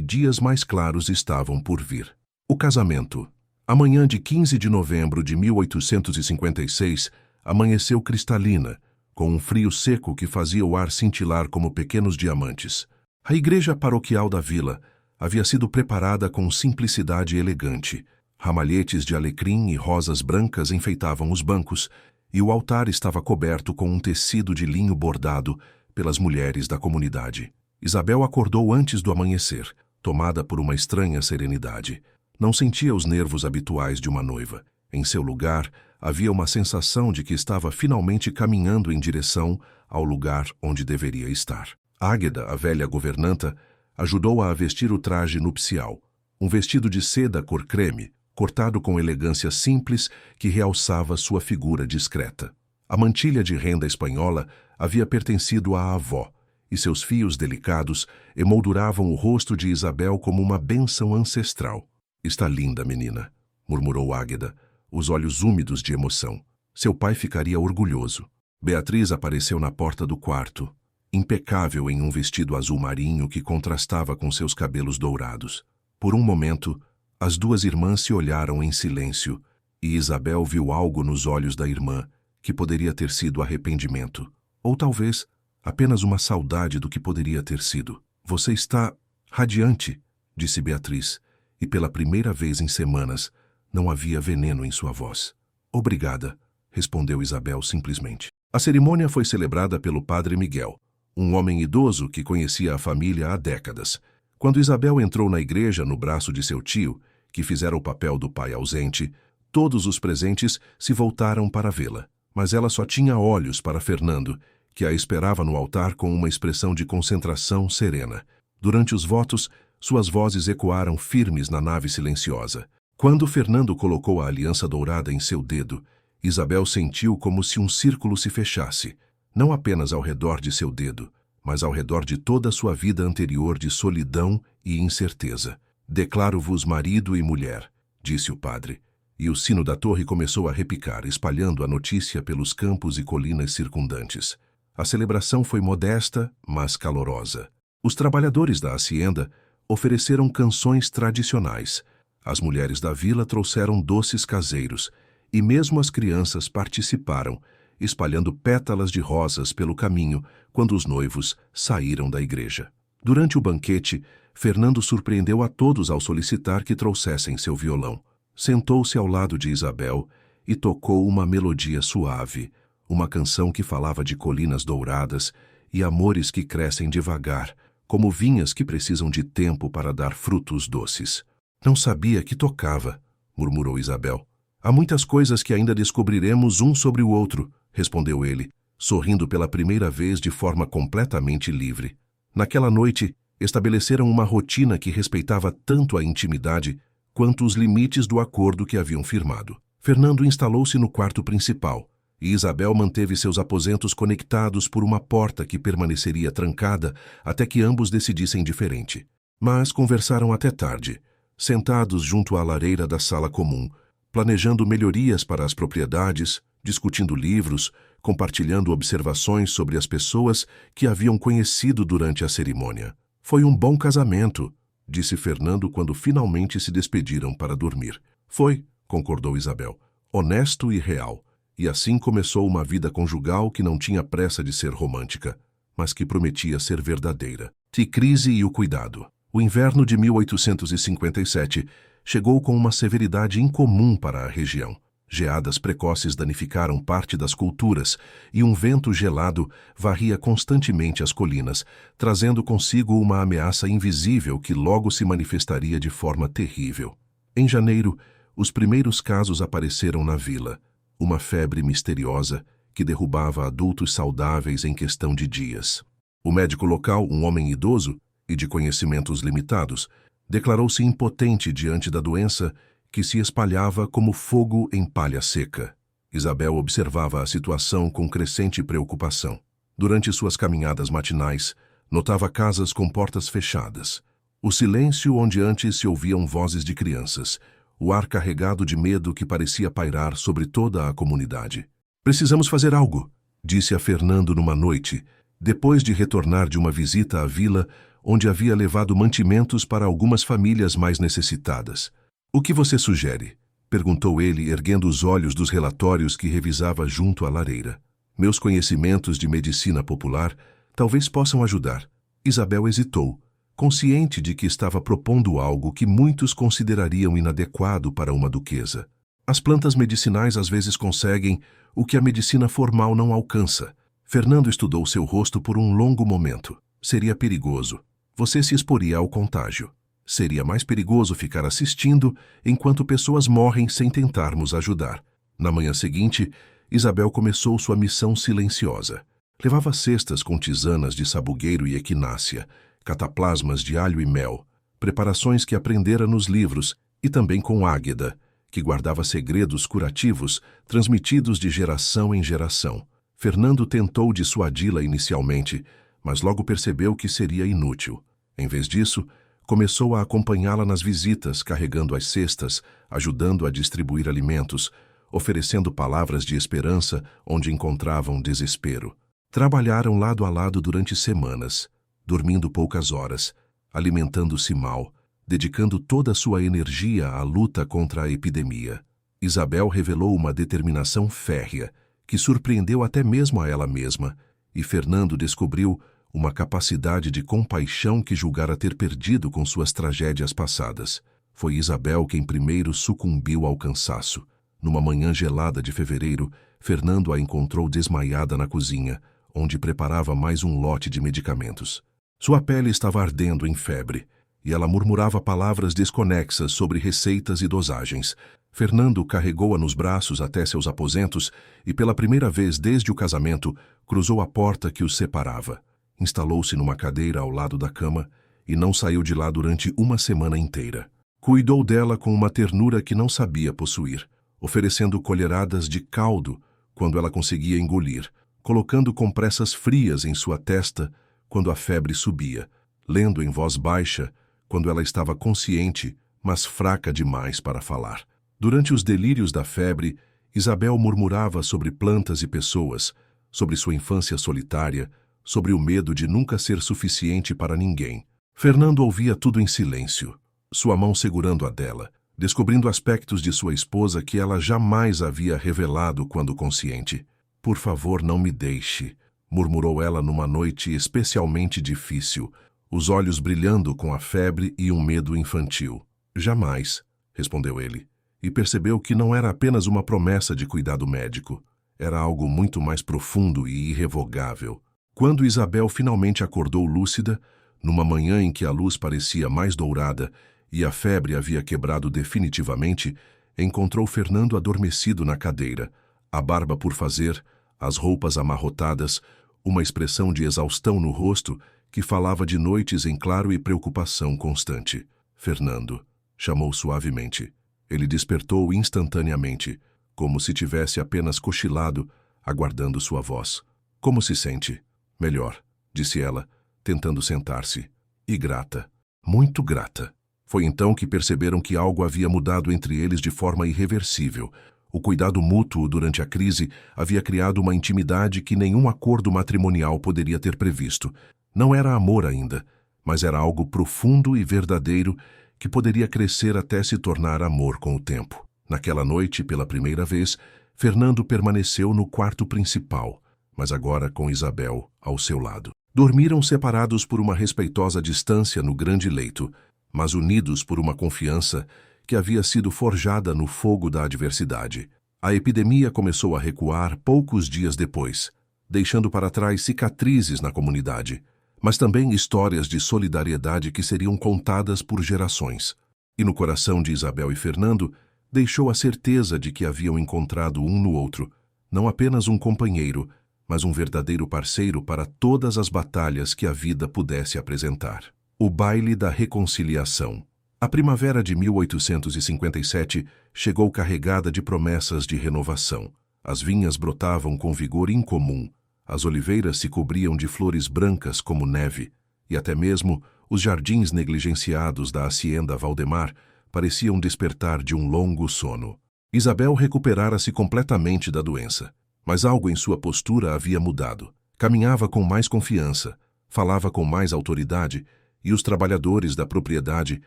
dias mais claros estavam por vir. O casamento. A manhã de 15 de novembro de 1856 amanheceu cristalina, com um frio seco que fazia o ar cintilar como pequenos diamantes. A igreja paroquial da vila havia sido preparada com simplicidade elegante. Ramalhetes de alecrim e rosas brancas enfeitavam os bancos, e o altar estava coberto com um tecido de linho bordado pelas mulheres da comunidade. Isabel acordou antes do amanhecer, tomada por uma estranha serenidade. Não sentia os nervos habituais de uma noiva. Em seu lugar, havia uma sensação de que estava finalmente caminhando em direção ao lugar onde deveria estar. Águeda, a velha governanta, ajudou-a a vestir o traje nupcial, um vestido de seda cor creme, cortado com elegância simples que realçava sua figura discreta. A mantilha de renda espanhola havia pertencido à avó, e seus fios delicados emolduravam o rosto de Isabel como uma bênção ancestral. "Está linda, menina", murmurou Águeda, os olhos úmidos de emoção. Seu pai ficaria orgulhoso. Beatriz apareceu na porta do quarto, impecável em um vestido azul marinho que contrastava com seus cabelos dourados. Por um momento, as duas irmãs se olharam em silêncio, e Isabel viu algo nos olhos da irmã, que poderia ter sido arrependimento, ou talvez apenas uma saudade do que poderia ter sido. "Você está radiante", disse Beatriz, e pela primeira vez em semanas não havia veneno em sua voz. "Obrigada", respondeu Isabel simplesmente. A cerimônia foi celebrada pelo padre Miguel, um homem idoso que conhecia a família há décadas. Quando Isabel entrou na igreja no braço de seu tio, que fizera o papel do pai ausente, todos os presentes se voltaram para vê-la. Mas ela só tinha olhos para Fernando, que a esperava no altar com uma expressão de concentração serena. Durante os votos, suas vozes ecoaram firmes na nave silenciosa. Quando Fernando colocou a aliança dourada em seu dedo, Isabel sentiu como se um círculo se fechasse, não apenas ao redor de seu dedo, mas ao redor de toda a sua vida anterior de solidão e incerteza. "Declaro-vos marido e mulher", disse o padre, e o sino da torre começou a repicar, espalhando a notícia pelos campos e colinas circundantes. A celebração foi modesta, mas calorosa. Os trabalhadores da hacienda ofereceram canções tradicionais. As mulheres da vila trouxeram doces caseiros, e mesmo as crianças participaram, espalhando pétalas de rosas pelo caminho quando os noivos saíram da igreja. Durante o banquete, Fernando surpreendeu a todos ao solicitar que trouxessem seu violão. Sentou-se ao lado de Isabel e tocou uma melodia suave, uma canção que falava de colinas douradas e amores que crescem devagar, como vinhas que precisam de tempo para dar frutos doces. "Não sabia que tocava", murmurou Isabel. "Há muitas coisas que ainda descobriremos um sobre o outro", respondeu ele, sorrindo pela primeira vez de forma completamente livre. Naquela noite, estabeleceram uma rotina que respeitava tanto a intimidade quanto os limites do acordo que haviam firmado. Fernando instalou-se no quarto principal, e Isabel manteve seus aposentos conectados por uma porta que permaneceria trancada até que ambos decidissem diferente. Mas conversaram até tarde, sentados junto à lareira da sala comum, planejando melhorias para as propriedades, discutindo livros, compartilhando observações sobre as pessoas que haviam conhecido durante a cerimônia. "Foi um bom casamento", disse Fernando quando finalmente se despediram para dormir. "Foi", concordou Isabel, "honesto e real. E assim começou uma vida conjugal que não tinha pressa de ser romântica, mas que prometia ser verdadeira. Crise e o cuidado. O inverno de 1857 chegou com uma severidade incomum para a região. Geadas precoces danificaram parte das culturas e um vento gelado varria constantemente as colinas, trazendo consigo uma ameaça invisível que logo se manifestaria de forma terrível. Em janeiro, os primeiros casos apareceram na vila, uma febre misteriosa que derrubava adultos saudáveis em questão de dias. O médico local, um homem idoso e de conhecimentos limitados, declarou-se impotente diante da doença que se espalhava como fogo em palha seca. Isabel observava a situação com crescente preocupação. Durante suas caminhadas matinais, notava casas com portas fechadas, o silêncio onde antes se ouviam vozes de crianças, o ar carregado de medo que parecia pairar sobre toda a comunidade. "Precisamos fazer algo", disse a Fernando numa noite, depois de retornar de uma visita à vila onde havia levado mantimentos para algumas famílias mais necessitadas. "O que você sugere?", perguntou ele, erguendo os olhos dos relatórios que revisava junto à lareira. "Meus conhecimentos de medicina popular talvez possam ajudar." Isabel hesitou, consciente de que estava propondo algo que muitos considerariam inadequado para uma duquesa. As plantas medicinais às vezes conseguem o que a medicina formal não alcança. Fernando estudou seu rosto por um longo momento. "Seria perigoso. Você se exporia ao contágio. Seria mais perigoso ficar assistindo enquanto pessoas morrem sem tentarmos ajudar." Na manhã seguinte, Isabel começou sua missão silenciosa. Levava cestas com tisanas de sabugueiro e equinácea, cataplasmas de alho e mel, preparações que aprendera nos livros, e também com Águeda, que guardava segredos curativos transmitidos de geração em geração. Fernando tentou dissuadi-la inicialmente, mas logo percebeu que seria inútil. Em vez disso, começou a acompanhá-la nas visitas, carregando as cestas, ajudando a distribuir alimentos, oferecendo palavras de esperança onde encontravam desespero. Trabalharam lado a lado durante semanas, dormindo poucas horas, alimentando-se mal, dedicando toda a sua energia à luta contra a epidemia. Isabel revelou uma determinação férrea, que surpreendeu até mesmo a ela mesma, e Fernando descobriu uma capacidade de compaixão que julgara ter perdido com suas tragédias passadas. Foi Isabel quem primeiro sucumbiu ao cansaço. Numa manhã gelada de fevereiro, Fernando a encontrou desmaiada na cozinha, onde preparava mais um lote de medicamentos. Sua pele estava ardendo em febre, e ela murmurava palavras desconexas sobre receitas e dosagens. Fernando carregou-a nos braços até seus aposentos e, pela primeira vez desde o casamento, cruzou a porta que os separava. Instalou-se numa cadeira ao lado da cama e não saiu de lá durante uma semana inteira. Cuidou dela com uma ternura que não sabia possuir, oferecendo colheradas de caldo quando ela conseguia engolir, colocando compressas frias em sua testa quando a febre subia, lendo em voz baixa quando ela estava consciente, mas fraca demais para falar. Durante os delírios da febre, Isabel murmurava sobre plantas e pessoas, sobre sua infância solitária, sobre o medo de nunca ser suficiente para ninguém. Fernando ouvia tudo em silêncio, sua mão segurando a dela, descobrindo aspectos de sua esposa que ela jamais havia revelado quando consciente. "Por favor, não me deixe", murmurou ela numa noite especialmente difícil, os olhos brilhando com a febre e um medo infantil. "Jamais", respondeu ele, e percebeu que não era apenas uma promessa de cuidado médico. Era algo muito mais profundo e irrevogável. Quando Isabel finalmente acordou lúcida, numa manhã em que a luz parecia mais dourada e a febre havia quebrado definitivamente, encontrou Fernando adormecido na cadeira, a barba por fazer, as roupas amarrotadas, uma expressão de exaustão no rosto que falava de noites em claro e preocupação constante. "Fernando", chamou suavemente. Ele despertou instantaneamente, como se tivesse apenas cochilado, aguardando sua voz. "Como se sente?" "Melhor", disse ela, tentando sentar-se. "E grata. Muito grata." Foi então que perceberam que algo havia mudado entre eles de forma irreversível. O cuidado mútuo durante a crise havia criado uma intimidade que nenhum acordo matrimonial poderia ter previsto. Não era amor ainda, mas era algo profundo e verdadeiro que poderia crescer até se tornar amor com o tempo. Naquela noite, pela primeira vez, Fernando permaneceu no quarto principal, mas agora com Isabel ao seu lado. Dormiram separados por uma respeitosa distância no grande leito, mas unidos por uma confiança que havia sido forjada no fogo da adversidade. A epidemia começou a recuar poucos dias depois, deixando para trás cicatrizes na comunidade, mas também histórias de solidariedade que seriam contadas por gerações. E no coração de Isabel e Fernando deixou a certeza de que haviam encontrado um no outro, não apenas um companheiro, mas um verdadeiro parceiro para todas as batalhas que a vida pudesse apresentar. O baile da reconciliação. A primavera de 1857 chegou carregada de promessas de renovação. As vinhas brotavam com vigor incomum, as oliveiras se cobriam de flores brancas como neve, e até mesmo os jardins negligenciados da hacienda Valdemar pareciam despertar de um longo sono. Isabel recuperara-se completamente da doença, mas algo em sua postura havia mudado. Caminhava com mais confiança, falava com mais autoridade, e os trabalhadores da propriedade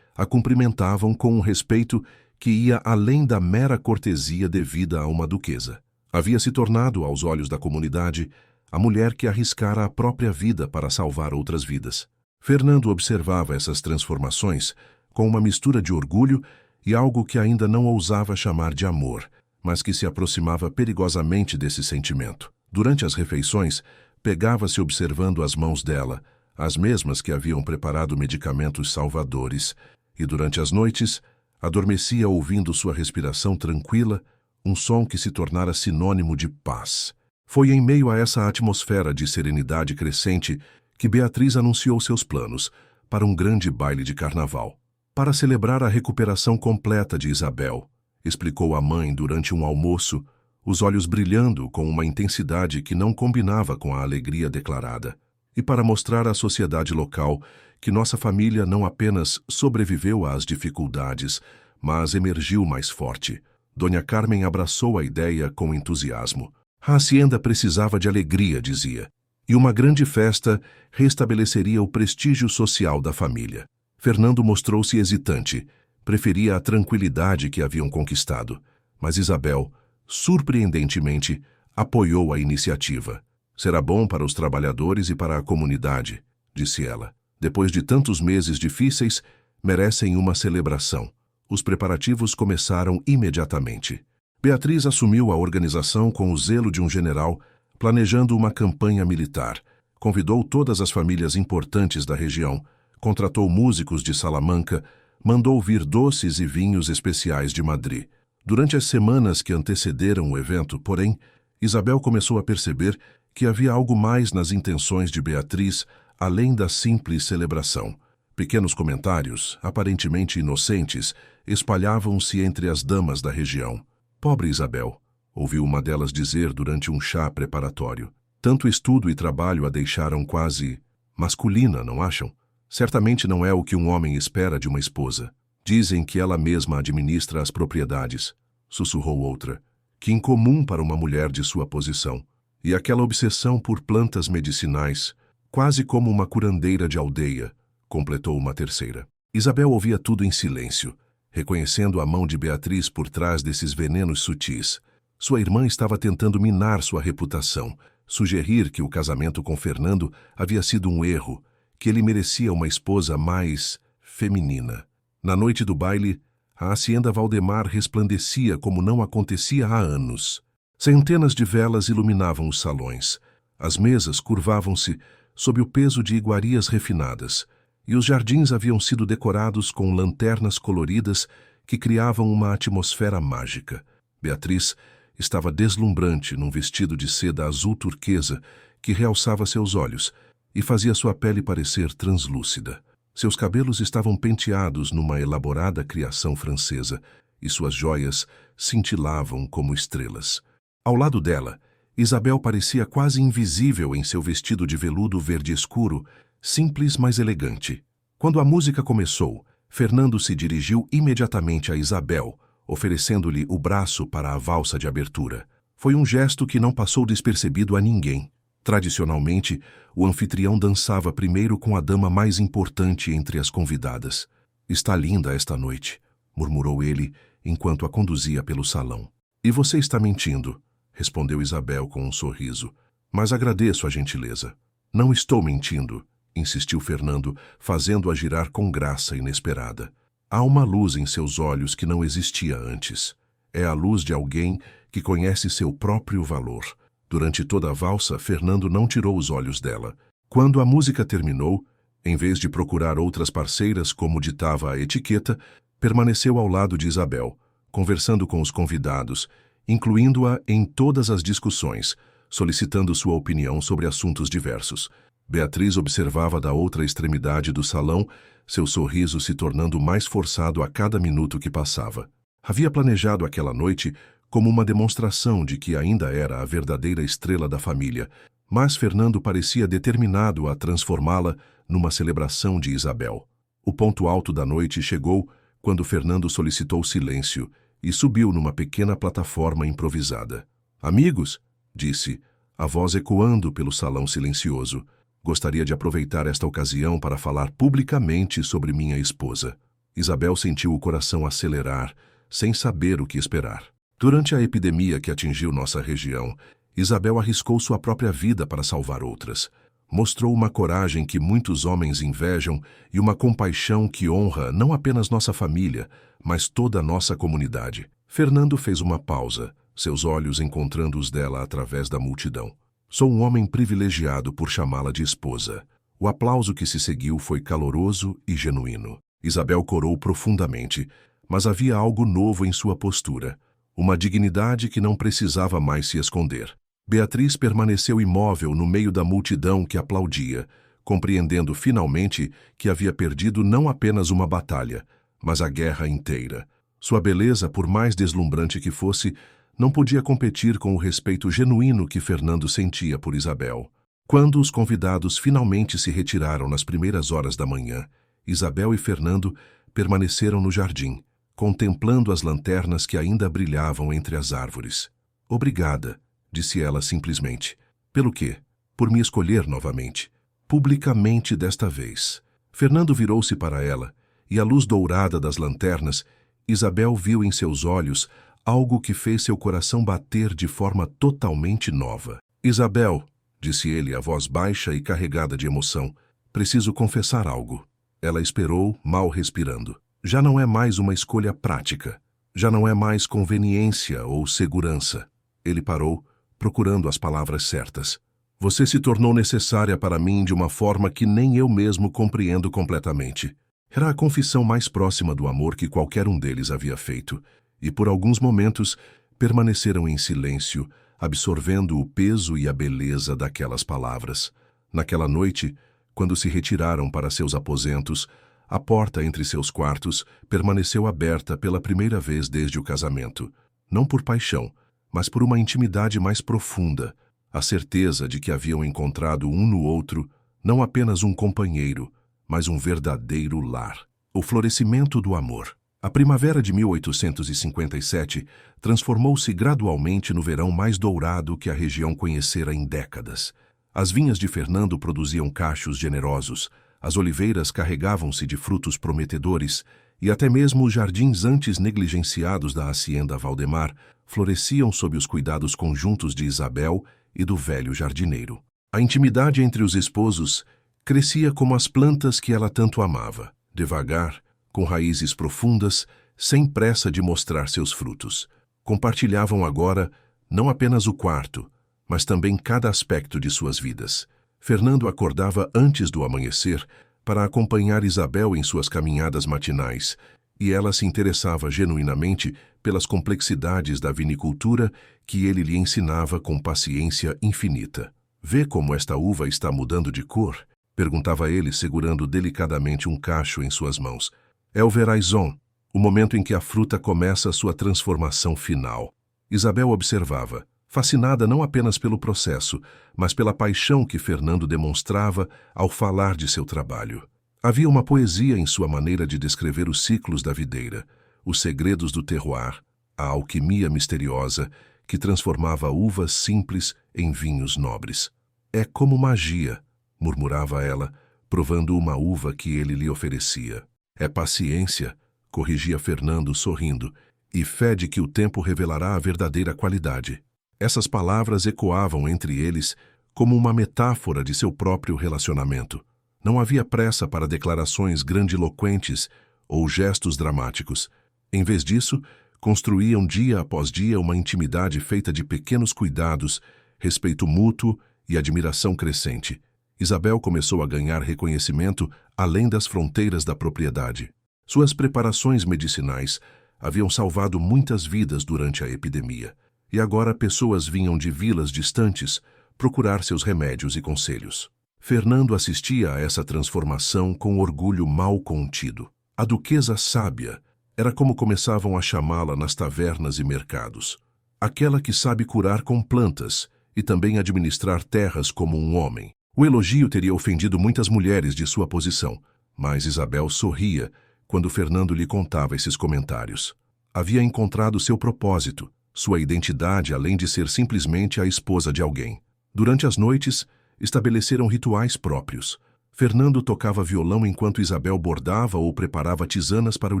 a cumprimentavam com um respeito que ia além da mera cortesia devida a uma duquesa. Havia se tornado, aos olhos da comunidade, a mulher que arriscara a própria vida para salvar outras vidas. Fernando observava essas transformações com uma mistura de orgulho e algo que ainda não ousava chamar de amor, mas que se aproximava perigosamente desse sentimento. Durante as refeições, pegava-se observando as mãos dela, as mesmas que haviam preparado medicamentos salvadores, e durante as noites, adormecia ouvindo sua respiração tranquila, um som que se tornara sinônimo de paz. Foi em meio a essa atmosfera de serenidade crescente que Beatriz anunciou seus planos para um grande baile de carnaval. Para celebrar a recuperação completa de Isabel, explicou a mãe durante um almoço, os olhos brilhando com uma intensidade que não combinava com a alegria declarada. E para mostrar à sociedade local que nossa família não apenas sobreviveu às dificuldades, mas emergiu mais forte. Dona Carmen abraçou a ideia com entusiasmo. A hacienda precisava de alegria, dizia, e uma grande festa restabeleceria o prestígio social da família. Fernando mostrou-se hesitante, preferia a tranquilidade que haviam conquistado, mas Isabel, surpreendentemente, apoiou a iniciativa. Será bom para os trabalhadores e para a comunidade, disse ela. Depois de tantos meses difíceis, merecem uma celebração. Os preparativos começaram imediatamente. Beatriz assumiu a organização com o zelo de um general, planejando uma campanha militar. Convidou todas as famílias importantes da região, contratou músicos de Salamanca, mandou vir doces e vinhos especiais de Madrid. Durante as semanas que antecederam o evento, porém, Isabel começou a perceber que havia algo mais nas intenções de Beatriz, além da simples celebração. Pequenos comentários, aparentemente inocentes, espalhavam-se entre as damas da região. Pobre Isabel, ouviu uma delas dizer durante um chá preparatório. Tanto estudo e trabalho a deixaram quase masculina, não acham? Certamente não é o que um homem espera de uma esposa. Dizem que ela mesma administra as propriedades, sussurrou outra. Que incomum para uma mulher de sua posição. E aquela obsessão por plantas medicinais, quase como uma curandeira de aldeia, completou uma terceira. Isabel ouvia tudo em silêncio, reconhecendo a mão de Beatriz por trás desses venenos sutis. Sua irmã estava tentando minar sua reputação, sugerir que o casamento com Fernando havia sido um erro, que ele merecia uma esposa mais feminina. Na noite do baile, a hacienda Valdemar resplandecia como não acontecia há anos. Centenas de velas iluminavam os salões. As mesas curvavam-se sob o peso de iguarias refinadas, e os jardins haviam sido decorados com lanternas coloridas que criavam uma atmosfera mágica. Beatriz estava deslumbrante num vestido de seda azul turquesa que realçava seus olhos e fazia sua pele parecer translúcida. Seus cabelos estavam penteados numa elaborada criação francesa e suas joias cintilavam como estrelas. Ao lado dela, Isabel parecia quase invisível em seu vestido de veludo verde escuro, simples mas elegante. Quando a música começou, Fernando se dirigiu imediatamente a Isabel, oferecendo-lhe o braço para a valsa de abertura. Foi um gesto que não passou despercebido a ninguém. Tradicionalmente, o anfitrião dançava primeiro com a dama mais importante entre as convidadas. Está linda esta noite, murmurou ele enquanto a conduzia pelo salão. E você está mentindo, respondeu Isabel com um sorriso. Mas agradeço a gentileza. Não estou mentindo, insistiu Fernando, fazendo-a girar com graça inesperada. Há uma luz em seus olhos que não existia antes. É a luz de alguém que conhece seu próprio valor. Durante toda a valsa, Fernando não tirou os olhos dela. Quando a música terminou, em vez de procurar outras parceiras como ditava a etiqueta, permaneceu ao lado de Isabel, conversando com os convidados, incluindo-a em todas as discussões, solicitando sua opinião sobre assuntos diversos. Beatriz observava da outra extremidade do salão, seu sorriso se tornando mais forçado a cada minuto que passava. Havia planejado aquela noite como uma demonstração de que ainda era a verdadeira estrela da família, mas Fernando parecia determinado a transformá-la numa celebração de Isabel. O ponto alto da noite chegou quando Fernando solicitou silêncio e subiu numa pequena plataforma improvisada. Amigos, disse, a voz ecoando pelo salão silencioso. Gostaria de aproveitar esta ocasião para falar publicamente sobre minha esposa. Isabel sentiu o coração acelerar, sem saber o que esperar. Durante a epidemia que atingiu nossa região, Isabel arriscou sua própria vida para salvar outras. Mostrou uma coragem que muitos homens invejam e uma compaixão que honra não apenas nossa família, mas toda a nossa comunidade. Fernando fez uma pausa, seus olhos encontrando os dela através da multidão. Sou um homem privilegiado por chamá-la de esposa. O aplauso que se seguiu foi caloroso e genuíno. Isabel corou profundamente, mas havia algo novo em sua postura. Uma dignidade que não precisava mais se esconder. Beatriz permaneceu imóvel no meio da multidão que aplaudia, compreendendo finalmente que havia perdido não apenas uma batalha, mas a guerra inteira. Sua beleza, por mais deslumbrante que fosse, não podia competir com o respeito genuíno que Fernando sentia por Isabel. Quando os convidados finalmente se retiraram nas primeiras horas da manhã, Isabel e Fernando permaneceram no jardim, contemplando as lanternas que ainda brilhavam entre as árvores. Obrigada, disse ela simplesmente. Pelo quê? Por me escolher novamente. Publicamente desta vez. Fernando virou-se para ela, e à luz dourada das lanternas, Isabel viu em seus olhos algo que fez seu coração bater de forma totalmente nova. Isabel, disse ele, a voz baixa e carregada de emoção, preciso confessar algo. Ela esperou, mal respirando. Já não é mais uma escolha prática. Já não é mais conveniência ou segurança. Ele parou, procurando as palavras certas. Você se tornou necessária para mim de uma forma que nem eu mesmo compreendo completamente. Era a confissão mais próxima do amor que qualquer um deles havia feito, e por alguns momentos permaneceram em silêncio, absorvendo o peso e a beleza daquelas palavras. Naquela noite, quando se retiraram para seus aposentos, a porta entre seus quartos permaneceu aberta pela primeira vez desde o casamento, não por paixão, mas por uma intimidade mais profunda, a certeza de que haviam encontrado um no outro não apenas um companheiro, mas um verdadeiro lar. O florescimento do amor. A primavera de 1857 transformou-se gradualmente no verão mais dourado que a região conhecera em décadas. As vinhas de Fernando produziam cachos generosos, as oliveiras carregavam-se de frutos prometedores e até mesmo os jardins antes negligenciados da hacienda Valdemar floresciam sob os cuidados conjuntos de Isabel e do velho jardineiro. A intimidade entre os esposos crescia como as plantas que ela tanto amava, devagar, com raízes profundas, sem pressa de mostrar seus frutos. Compartilhavam agora não apenas o quarto, mas também cada aspecto de suas vidas. Fernando acordava antes do amanhecer para acompanhar Isabel em suas caminhadas matinais, e ela se interessava genuinamente pelas complexidades da vinicultura que ele lhe ensinava com paciência infinita. Vê como esta uva está mudando de cor? Perguntava ele, segurando delicadamente um cacho em suas mãos. É o veraison, o momento em que a fruta começa a sua transformação final. Isabel observava, fascinada não apenas pelo processo, mas pela paixão que Fernando demonstrava ao falar de seu trabalho. Havia uma poesia em sua maneira de descrever os ciclos da videira, os segredos do terroir, a alquimia misteriosa que transformava uvas simples em vinhos nobres. É como magia, murmurava ela, provando uma uva que ele lhe oferecia. É paciência, corrigia Fernando sorrindo, e fé de que o tempo revelará a verdadeira qualidade. Essas palavras ecoavam entre eles como uma metáfora de seu próprio relacionamento. Não havia pressa para declarações grandiloquentes ou gestos dramáticos. Em vez disso, construíam dia após dia uma intimidade feita de pequenos cuidados, respeito mútuo e admiração crescente. Isabel começou a ganhar reconhecimento além das fronteiras da propriedade. Suas preparações medicinais haviam salvado muitas vidas durante a epidemia, e agora pessoas vinham de vilas distantes procurar seus remédios e conselhos. Fernando assistia a essa transformação com orgulho mal contido. A duquesa sábia era como começavam a chamá-la nas tavernas e mercados. Aquela que sabe curar com plantas e também administrar terras como um homem. O elogio teria ofendido muitas mulheres de sua posição, mas Isabel sorria quando Fernando lhe contava esses comentários. Havia encontrado seu propósito, sua identidade, além de ser simplesmente a esposa de alguém. Durante as noites, estabeleceram rituais próprios. Fernando tocava violão enquanto Isabel bordava ou preparava tisanas para o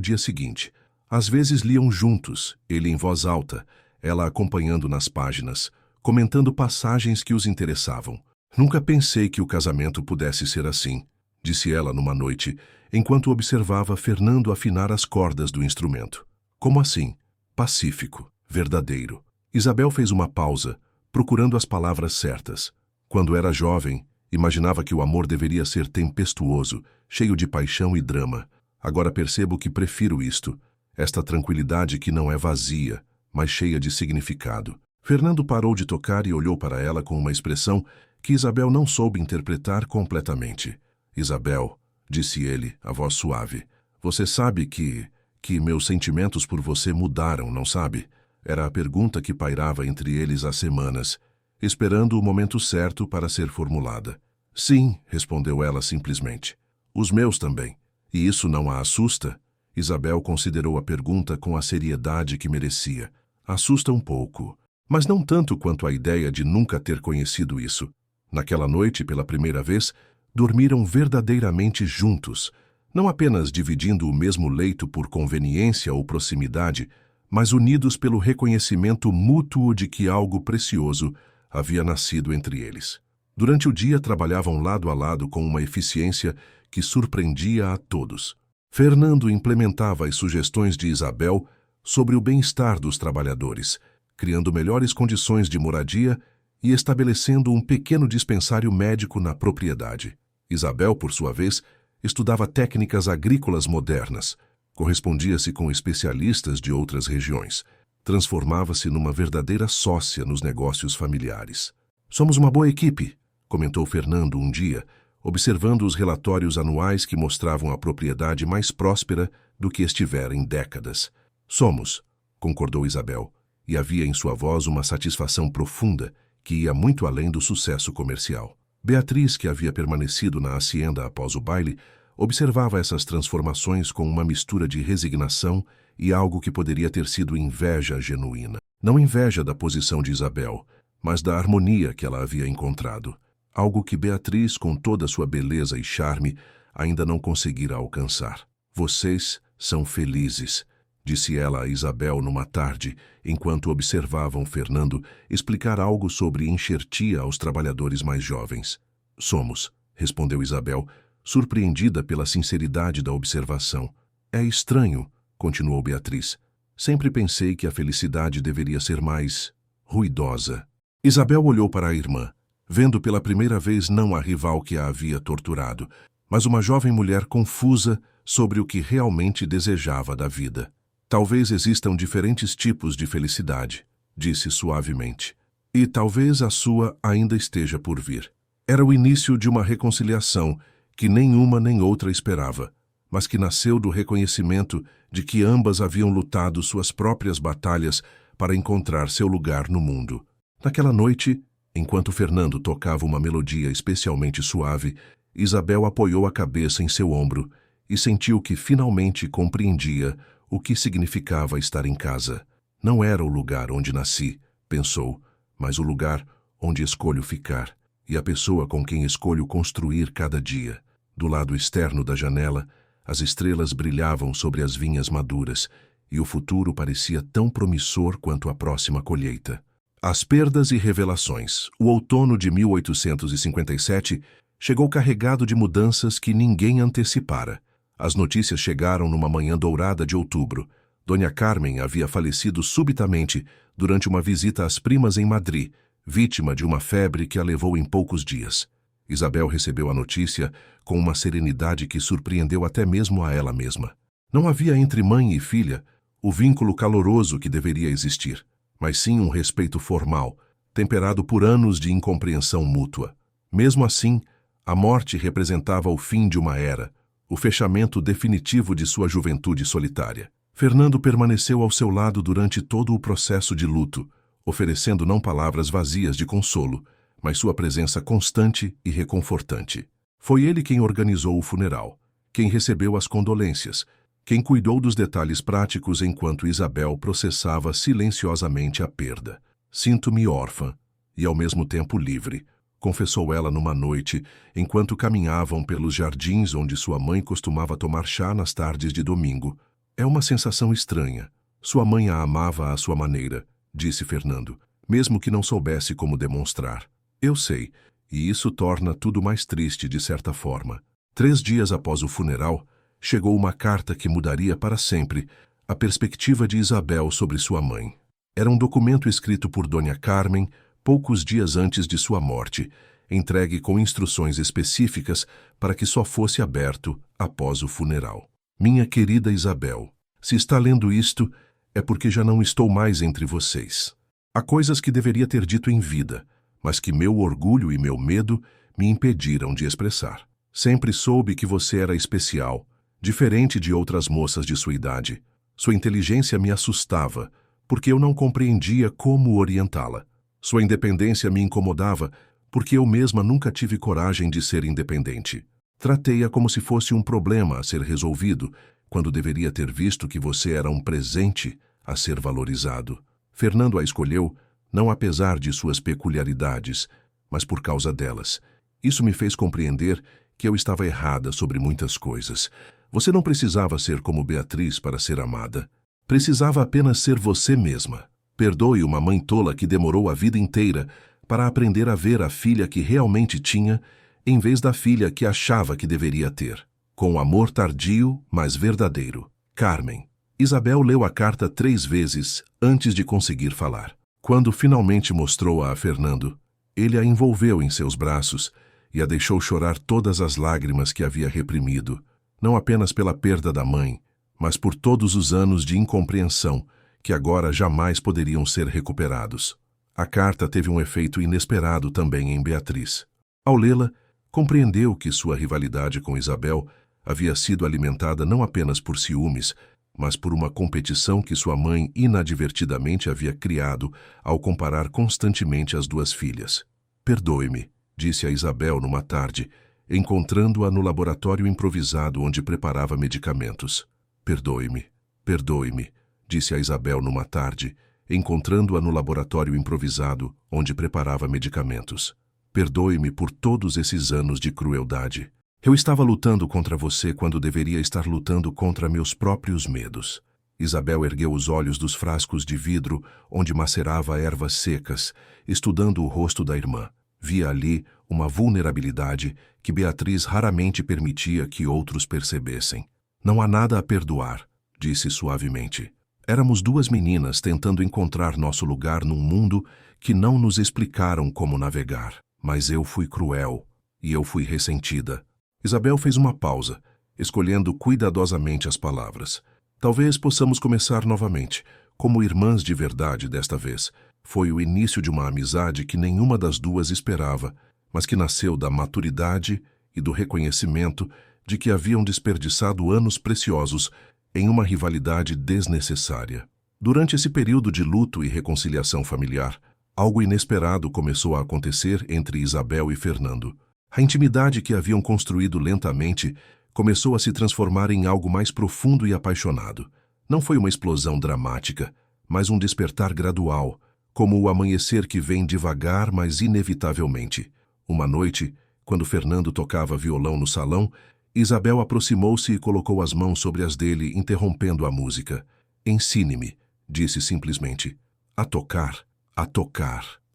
dia seguinte. Às vezes liam juntos, ele em voz alta, ela acompanhando nas páginas, comentando passagens que os interessavam. Nunca pensei que o casamento pudesse ser assim, disse ela numa noite, enquanto observava Fernando afinar as cordas do instrumento. Como assim? Pacífico, verdadeiro. Isabel fez uma pausa, procurando as palavras certas. Quando era jovem, imaginava que o amor deveria ser tempestuoso, cheio de paixão e drama. Agora percebo que prefiro isto, esta tranquilidade que não é vazia, mas cheia de significado. Fernando parou de tocar e olhou para ela com uma expressão que Isabel não soube interpretar completamente. Isabel, disse ele, a voz suave, você sabe que que meus sentimentos por você mudaram, não sabe? Era a pergunta que pairava entre eles há semanas, esperando o momento certo para ser formulada. Sim, respondeu ela simplesmente. Os meus também. E isso não a assusta? Isabel considerou a pergunta com a seriedade que merecia. Assusta um pouco, mas não tanto quanto a ideia de nunca ter conhecido isso. Naquela noite, pela primeira vez, dormiram verdadeiramente juntos, não apenas dividindo o mesmo leito por conveniência ou proximidade, mas unidos pelo reconhecimento mútuo de que algo precioso havia nascido entre eles. Durante o dia trabalhavam lado a lado com uma eficiência que surpreendia a todos. Fernando implementava as sugestões de Isabel sobre o bem-estar dos trabalhadores, criando melhores condições de moradia e estabelecendo um pequeno dispensário médico na propriedade. Isabel, por sua vez, estudava técnicas agrícolas modernas, correspondia-se com especialistas de outras regiões, transformava-se numa verdadeira sócia nos negócios familiares. Somos uma boa equipe, comentou Fernando um dia, observando os relatórios anuais que mostravam a propriedade mais próspera do que estivera em décadas. Somos, concordou Isabel, e havia em sua voz uma satisfação profunda que ia muito além do sucesso comercial. Beatriz, que havia permanecido na hacienda após o baile, observava essas transformações com uma mistura de resignação e algo que poderia ter sido inveja genuína. Não inveja da posição de Isabel, mas da harmonia que ela havia encontrado. Algo que Beatriz, com toda sua beleza e charme, ainda não conseguira alcançar. Vocês são felizes, disse ela a Isabel numa tarde, enquanto observavam Fernando explicar algo sobre enxertia aos trabalhadores mais jovens. Somos, respondeu Isabel, surpreendida pela sinceridade da observação. É estranho, continuou Beatriz. Sempre pensei que a felicidade deveria ser mais ruidosa. Isabel olhou para a irmã, vendo pela primeira vez não a rival que a havia torturado, mas uma jovem mulher confusa sobre o que realmente desejava da vida. Talvez existam diferentes tipos de felicidade, disse suavemente. E talvez a sua ainda esteja por vir. Era o início de uma reconciliação que nenhuma nem outra esperava, mas que nasceu do reconhecimento de que ambas haviam lutado suas próprias batalhas para encontrar seu lugar no mundo. Naquela noite, enquanto Fernando tocava uma melodia especialmente suave, Isabel apoiou a cabeça em seu ombro e sentiu que finalmente compreendia o que significava estar em casa. Não era o lugar onde nasci, pensou, mas o lugar onde escolho ficar, e a pessoa com quem escolho construir cada dia. Do lado externo da janela, as estrelas brilhavam sobre as vinhas maduras, e o futuro parecia tão promissor quanto a próxima colheita. As perdas e revelações. O outono de 1857 chegou carregado de mudanças que ninguém antecipara. As notícias chegaram numa manhã dourada de outubro. Dona Carmen havia falecido subitamente durante uma visita às primas em Madrid, vítima de uma febre que a levou em poucos dias. Isabel recebeu a notícia com uma serenidade que surpreendeu até mesmo a ela mesma. Não havia entre mãe e filha o vínculo caloroso que deveria existir, mas sim um respeito formal, temperado por anos de incompreensão mútua. Mesmo assim, a morte representava o fim de uma era, o fechamento definitivo de sua juventude solitária. Fernando permaneceu ao seu lado durante todo o processo de luto, oferecendo não palavras vazias de consolo, mas sua presença constante e reconfortante. Foi ele quem organizou o funeral, quem recebeu as condolências, quem cuidou dos detalhes práticos enquanto Isabel processava silenciosamente a perda. Sinto-me órfã e ao mesmo tempo livre, confessou ela numa noite, enquanto caminhavam pelos jardins onde sua mãe costumava tomar chá nas tardes de domingo. É uma sensação estranha. Sua mãe a amava à sua maneira, disse Fernando, mesmo que não soubesse como demonstrar. Eu sei, e isso torna tudo mais triste de certa forma. 3 dias após o funeral, chegou uma carta que mudaria para sempre a perspectiva de Isabel sobre sua mãe. Era um documento escrito por Dona Carmen poucos dias antes de sua morte, entregue com instruções específicas para que só fosse aberto após o funeral. Minha querida Isabel, se está lendo isto, é porque já não estou mais entre vocês. Há coisas que deveria ter dito em vida, mas que meu orgulho e meu medo me impediram de expressar. Sempre soube que você era especial, diferente de outras moças de sua idade. Sua inteligência me assustava, porque eu não compreendia como orientá-la. Sua independência me incomodava, porque eu mesma nunca tive coragem de ser independente. Tratei-a como se fosse um problema a ser resolvido, quando deveria ter visto que você era um presente a ser valorizado. Fernando a escolheu, não apesar de suas peculiaridades, mas por causa delas. Isso me fez compreender que eu estava errada sobre muitas coisas. Você não precisava ser como Beatriz para ser amada. Precisava apenas ser você mesma. Perdoe uma mãe tola que demorou a vida inteira para aprender a ver a filha que realmente tinha, em vez da filha que achava que deveria ter. Com amor tardio, mas verdadeiro. Carmen. Isabel leu a carta 3 vezes antes de conseguir falar. Quando finalmente mostrou-a a Fernando, ele a envolveu em seus braços e a deixou chorar todas as lágrimas que havia reprimido, não apenas pela perda da mãe, mas por todos os anos de incompreensão que agora jamais poderiam ser recuperados. A carta teve um efeito inesperado também em Beatriz. Ao lê-la, compreendeu que sua rivalidade com Isabel havia sido alimentada não apenas por ciúmes, mas por uma competição que sua mãe inadvertidamente havia criado ao comparar constantemente as duas filhas. Perdoe-me, disse a Isabel numa tarde, encontrando-a no laboratório improvisado onde preparava medicamentos. Perdoe-me, disse a Isabel numa tarde, encontrando-a no laboratório improvisado onde preparava medicamentos. Perdoe-me por todos esses anos de crueldade. Eu estava lutando contra você quando deveria estar lutando contra meus próprios medos. Isabel ergueu os olhos dos frascos de vidro onde macerava ervas secas, estudando o rosto da irmã. Via ali uma vulnerabilidade que Beatriz raramente permitia que outros percebessem. Não há nada a perdoar, disse suavemente. Éramos duas meninas tentando encontrar nosso lugar num mundo que não nos explicaram como navegar. Mas eu fui cruel e eu fui ressentida. Isabel fez uma pausa, escolhendo cuidadosamente as palavras. Talvez possamos começar novamente, como irmãs de verdade desta vez. Foi o início de uma amizade que nenhuma das duas esperava, mas que nasceu da maturidade e do reconhecimento de que haviam desperdiçado anos preciosos em uma rivalidade desnecessária. Durante esse período de luto e reconciliação familiar, algo inesperado começou a acontecer entre Isabel e Fernando. A intimidade que haviam construído lentamente começou a se transformar em algo mais profundo e apaixonado. Não foi uma explosão dramática, mas um despertar gradual, como o amanhecer que vem devagar, mas inevitavelmente. Uma noite, quando Fernando tocava violão no salão, Isabel aproximou-se e colocou as mãos sobre as dele, interrompendo a música. Ensine-me, disse simplesmente, a tocar,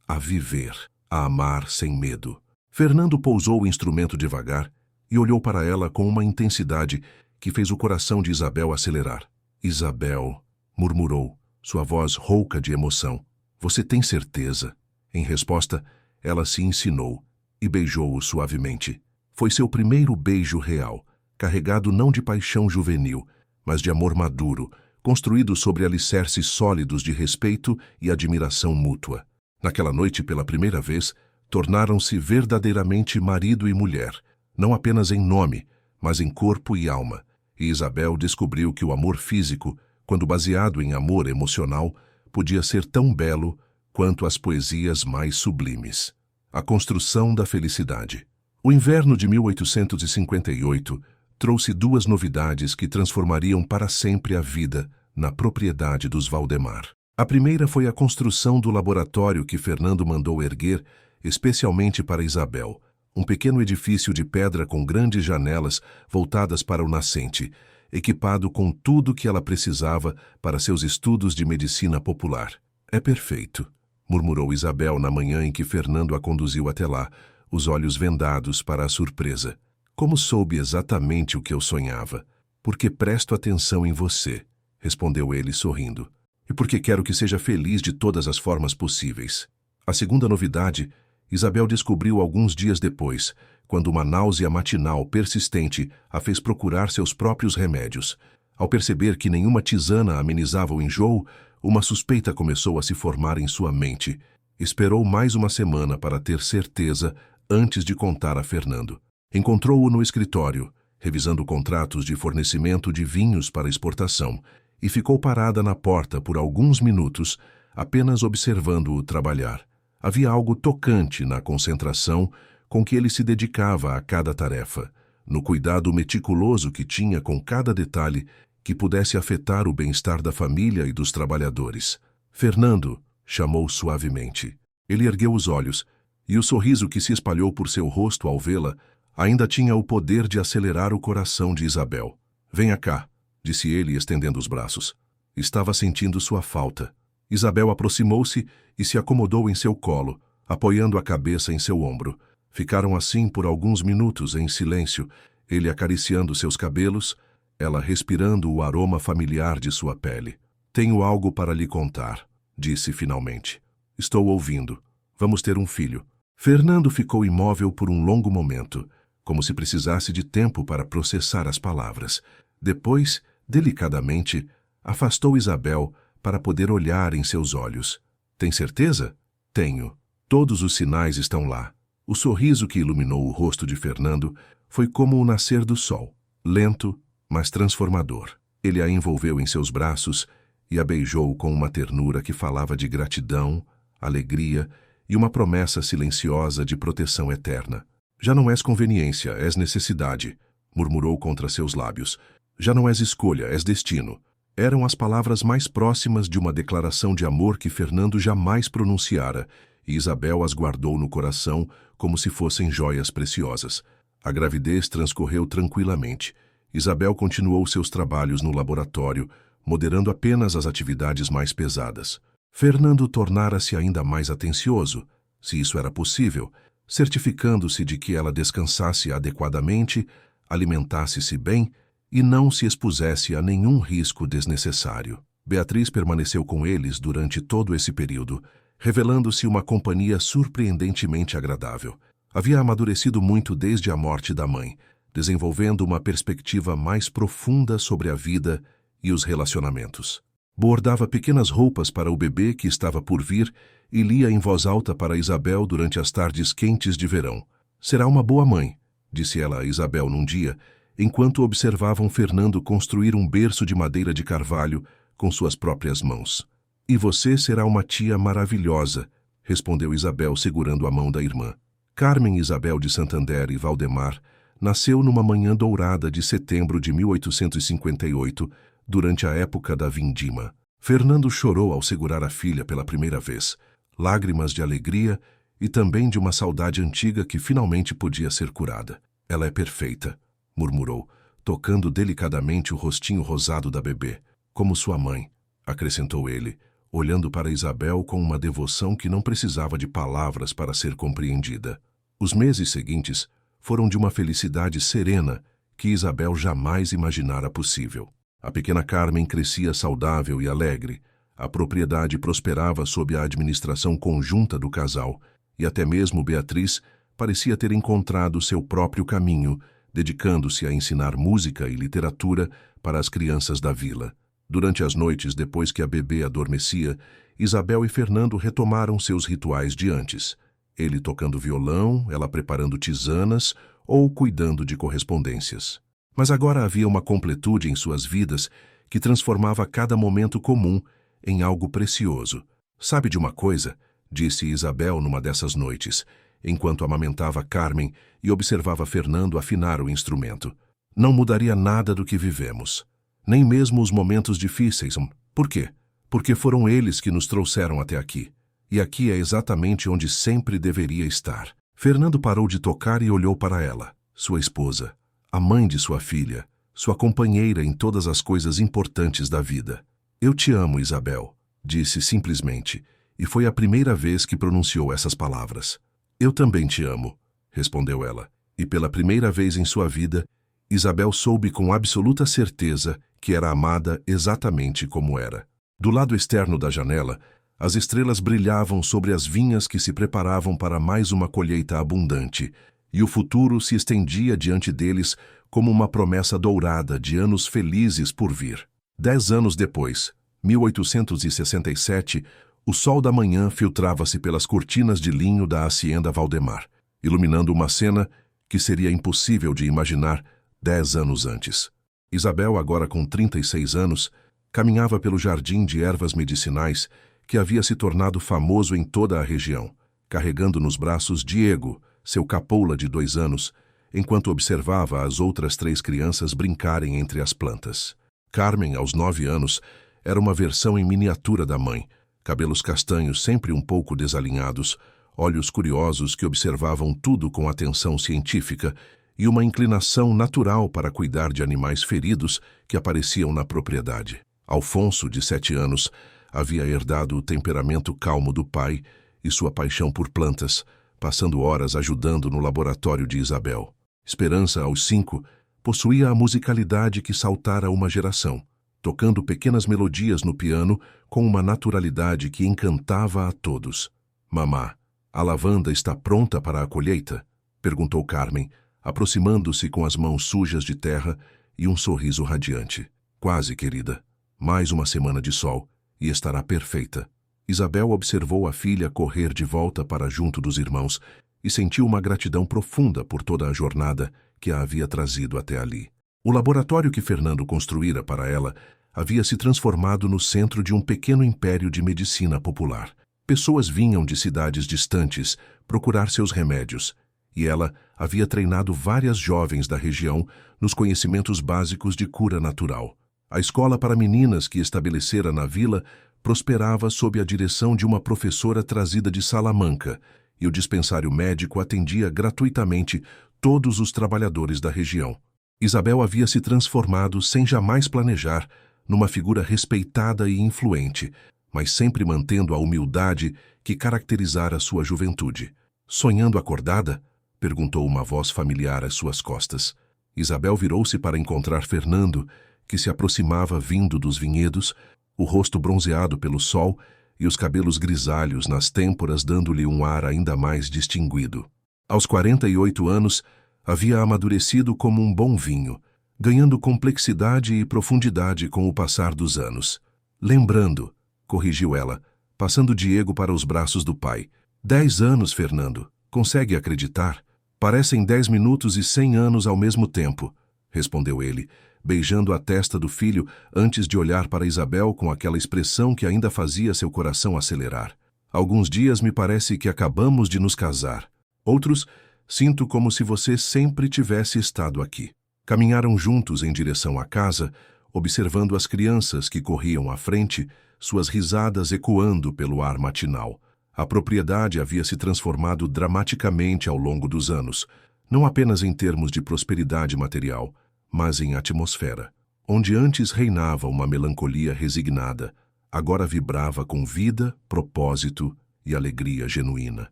a viver, a amar sem medo. Fernando pousou o instrumento devagar e olhou para ela com uma intensidade que fez o coração de Isabel acelerar. Isabel, murmurou, sua voz rouca de emoção. Você tem certeza? Em resposta, ela se ensinou e beijou-o suavemente. Foi seu primeiro beijo real, carregado não de paixão juvenil, mas de amor maduro, construído sobre alicerces sólidos de respeito e admiração mútua. Naquela noite, pela primeira vez, tornaram-se verdadeiramente marido e mulher, não apenas em nome, mas em corpo e alma. E Isabel descobriu que o amor físico, quando baseado em amor emocional, podia ser tão belo quanto as poesias mais sublimes. A construção da felicidade. O inverno de 1858 trouxe 2 novidades que transformariam para sempre a vida na propriedade dos Valdemar. A primeira foi a construção do laboratório que Fernando mandou erguer especialmente para Isabel, um pequeno edifício de pedra com grandes janelas voltadas para o nascente, equipado com tudo que ela precisava para seus estudos de medicina popular. É perfeito, murmurou Isabel na manhã em que Fernando a conduziu até lá, os olhos vendados para a surpresa. Como soube exatamente o que eu sonhava? Porque presto atenção em você, respondeu ele sorrindo. E porque quero que seja feliz de todas as formas possíveis. A segunda novidade, Isabel descobriu alguns dias depois, quando uma náusea matinal persistente a fez procurar seus próprios remédios. Ao perceber que nenhuma tisana amenizava o enjoo, uma suspeita começou a se formar em sua mente. Esperou mais uma semana para ter certeza antes de contar a Fernando. Encontrou-o no escritório, revisando contratos de fornecimento de vinhos para exportação, e ficou parada na porta por alguns minutos, apenas observando-o trabalhar. Havia algo tocante na concentração com que ele se dedicava a cada tarefa, no cuidado meticuloso que tinha com cada detalhe que pudesse afetar o bem-estar da família e dos trabalhadores. Fernando, chamou suavemente. Ele ergueu os olhos, e o sorriso que se espalhou por seu rosto ao vê-la ainda tinha o poder de acelerar o coração de Isabel. Venha cá, disse ele, estendendo os braços. Estava sentindo sua falta. Isabel aproximou-se e se acomodou em seu colo, apoiando a cabeça em seu ombro. Ficaram assim por alguns minutos em silêncio, ele acariciando seus cabelos, ela respirando o aroma familiar de sua pele. Tenho algo para lhe contar, disse finalmente. Estou ouvindo. Vamos ter um filho. Fernando ficou imóvel por um longo momento, como se precisasse de tempo para processar as palavras. Depois, delicadamente, afastou Isabel para poder olhar em seus olhos. Tem certeza? Tenho. Todos os sinais estão lá. O sorriso que iluminou o rosto de Fernando foi como o nascer do sol, lento, mas transformador. Ele a envolveu em seus braços e a beijou com uma ternura que falava de gratidão, alegria e uma promessa silenciosa de proteção eterna. Já não és conveniência, és necessidade, murmurou contra seus lábios. Já não és escolha, és destino. Eram as palavras mais próximas de uma declaração de amor que Fernando jamais pronunciara, e Isabel as guardou no coração como se fossem joias preciosas. A gravidez transcorreu tranquilamente. Isabel continuou seus trabalhos no laboratório, moderando apenas as atividades mais pesadas. Fernando tornara-se ainda mais atencioso, se isso era possível, certificando-se de que ela descansasse adequadamente, alimentasse-se bem e não se expusesse a nenhum risco desnecessário. Beatriz permaneceu com eles durante todo esse período, revelando-se uma companhia surpreendentemente agradável. Havia amadurecido muito desde a morte da mãe, desenvolvendo uma perspectiva mais profunda sobre a vida e os relacionamentos. Bordava pequenas roupas para o bebê que estava por vir e lia em voz alta para Isabel durante as tardes quentes de verão. Será uma boa mãe, disse ela a Isabel num dia, enquanto observavam Fernando construir um berço de madeira de carvalho com suas próprias mãos. E você será uma tia maravilhosa, respondeu Isabel segurando a mão da irmã. Carmen Isabel de Santander e Valdemar nasceu numa manhã dourada de setembro de 1858, durante a época da vindima. Fernando chorou ao segurar a filha pela primeira vez, lágrimas de alegria e também de uma saudade antiga que finalmente podia ser curada. Ela é perfeita, murmurou, tocando delicadamente o rostinho rosado da bebê. Como sua mãe, acrescentou ele, olhando para Isabel com uma devoção que não precisava de palavras para ser compreendida. Os meses seguintes foram de uma felicidade serena que Isabel jamais imaginara possível. A pequena Carmen crescia saudável e alegre, a propriedade prosperava sob a administração conjunta do casal, e até mesmo Beatriz parecia ter encontrado seu próprio caminho, dedicando-se a ensinar música e literatura para as crianças da vila. Durante as noites depois que a bebê adormecia, Isabel e Fernando retomaram seus rituais de antes. Ele tocando violão, ela preparando tisanas ou cuidando de correspondências. Mas agora havia uma completude em suas vidas que transformava cada momento comum em algo precioso. Sabe de uma coisa? Disse Isabel numa dessas noites, enquanto amamentava Carmen e observava Fernando afinar o instrumento. Não mudaria nada do que vivemos. Nem mesmo os momentos difíceis. Por quê? Porque foram eles que nos trouxeram até aqui. E aqui é exatamente onde sempre deveria estar. Fernando parou de tocar e olhou para ela, sua esposa, a mãe de sua filha, sua companheira em todas as coisas importantes da vida. Eu te amo, Isabel, disse simplesmente, e foi a primeira vez que pronunciou essas palavras. Eu também te amo, respondeu ela, e pela primeira vez em sua vida, Isabel soube com absoluta certeza que era amada exatamente como era. Do lado externo da janela, as estrelas brilhavam sobre as vinhas que se preparavam para mais uma colheita abundante, e o futuro se estendia diante deles como uma promessa dourada de anos felizes por vir. 10 anos depois, 1867, o sol da manhã filtrava-se pelas cortinas de linho da hacienda Valdemar, iluminando uma cena que seria impossível de imaginar 10 anos antes. Isabel, agora com 36 anos, Caminhava pelo jardim de ervas medicinais que havia se tornado famoso em toda a região, carregando nos braços Diego, seu capoula de 2 anos, enquanto observava as outras 3 crianças brincarem entre as plantas. Carmen, aos 9 anos, era uma versão em miniatura da mãe, cabelos castanhos sempre um pouco desalinhados, olhos curiosos que observavam tudo com atenção científica e uma inclinação natural para cuidar de animais feridos que apareciam na propriedade. Alfonso, de 7 anos, havia herdado o temperamento calmo do pai e sua paixão por plantas, passando horas ajudando no laboratório de Isabel. Esperança, aos 5, possuía a musicalidade que saltara uma geração, tocando pequenas melodias no piano com uma naturalidade que encantava a todos. Mamá, a lavanda está pronta para a colheita? Perguntou Carmen, aproximando-se com as mãos sujas de terra e um sorriso radiante. Quase, querida. Mais uma semana de sol e estará perfeita. Isabel observou a filha correr de volta para junto dos irmãos e sentiu uma gratidão profunda por toda a jornada que a havia trazido até ali. O laboratório que Fernando construíra para ela havia se transformado no centro de um pequeno império de medicina popular. Pessoas vinham de cidades distantes procurar seus remédios, e ela havia treinado várias jovens da região nos conhecimentos básicos de cura natural. A escola para meninas que estabelecera na vila prosperava sob a direção de uma professora trazida de Salamanca, e o dispensário médico atendia gratuitamente todos os trabalhadores da região. Isabel havia se transformado, sem jamais planejar, numa figura respeitada e influente, mas sempre mantendo a humildade que caracterizara sua juventude. Sonhando acordada? Perguntou uma voz familiar às suas costas. Isabel virou-se para encontrar Fernando, que se aproximava vindo dos vinhedos, o rosto bronzeado pelo sol e os cabelos grisalhos nas têmporas dando-lhe um ar ainda mais distinguido. Aos 48 anos, havia amadurecido como um bom vinho, ganhando complexidade e profundidade com o passar dos anos. Lembrando, corrigiu ela, passando Diego para os braços do pai. 10 anos, Fernando. Consegue acreditar? Parecem 10 minutos e 100 anos ao mesmo tempo, respondeu ele, beijando a testa do filho antes de olhar para Isabel com aquela expressão que ainda fazia seu coração acelerar. Alguns dias me parece que acabamos de nos casar. Outros, sinto como se você sempre tivesse estado aqui. Caminharam juntos em direção à casa, observando as crianças que corriam à frente, suas risadas ecoando pelo ar matinal. A propriedade havia se transformado dramaticamente ao longo dos anos, não apenas em termos de prosperidade material, mas em atmosfera. Onde antes reinava uma melancolia resignada, agora vibrava com vida, propósito e alegria genuína.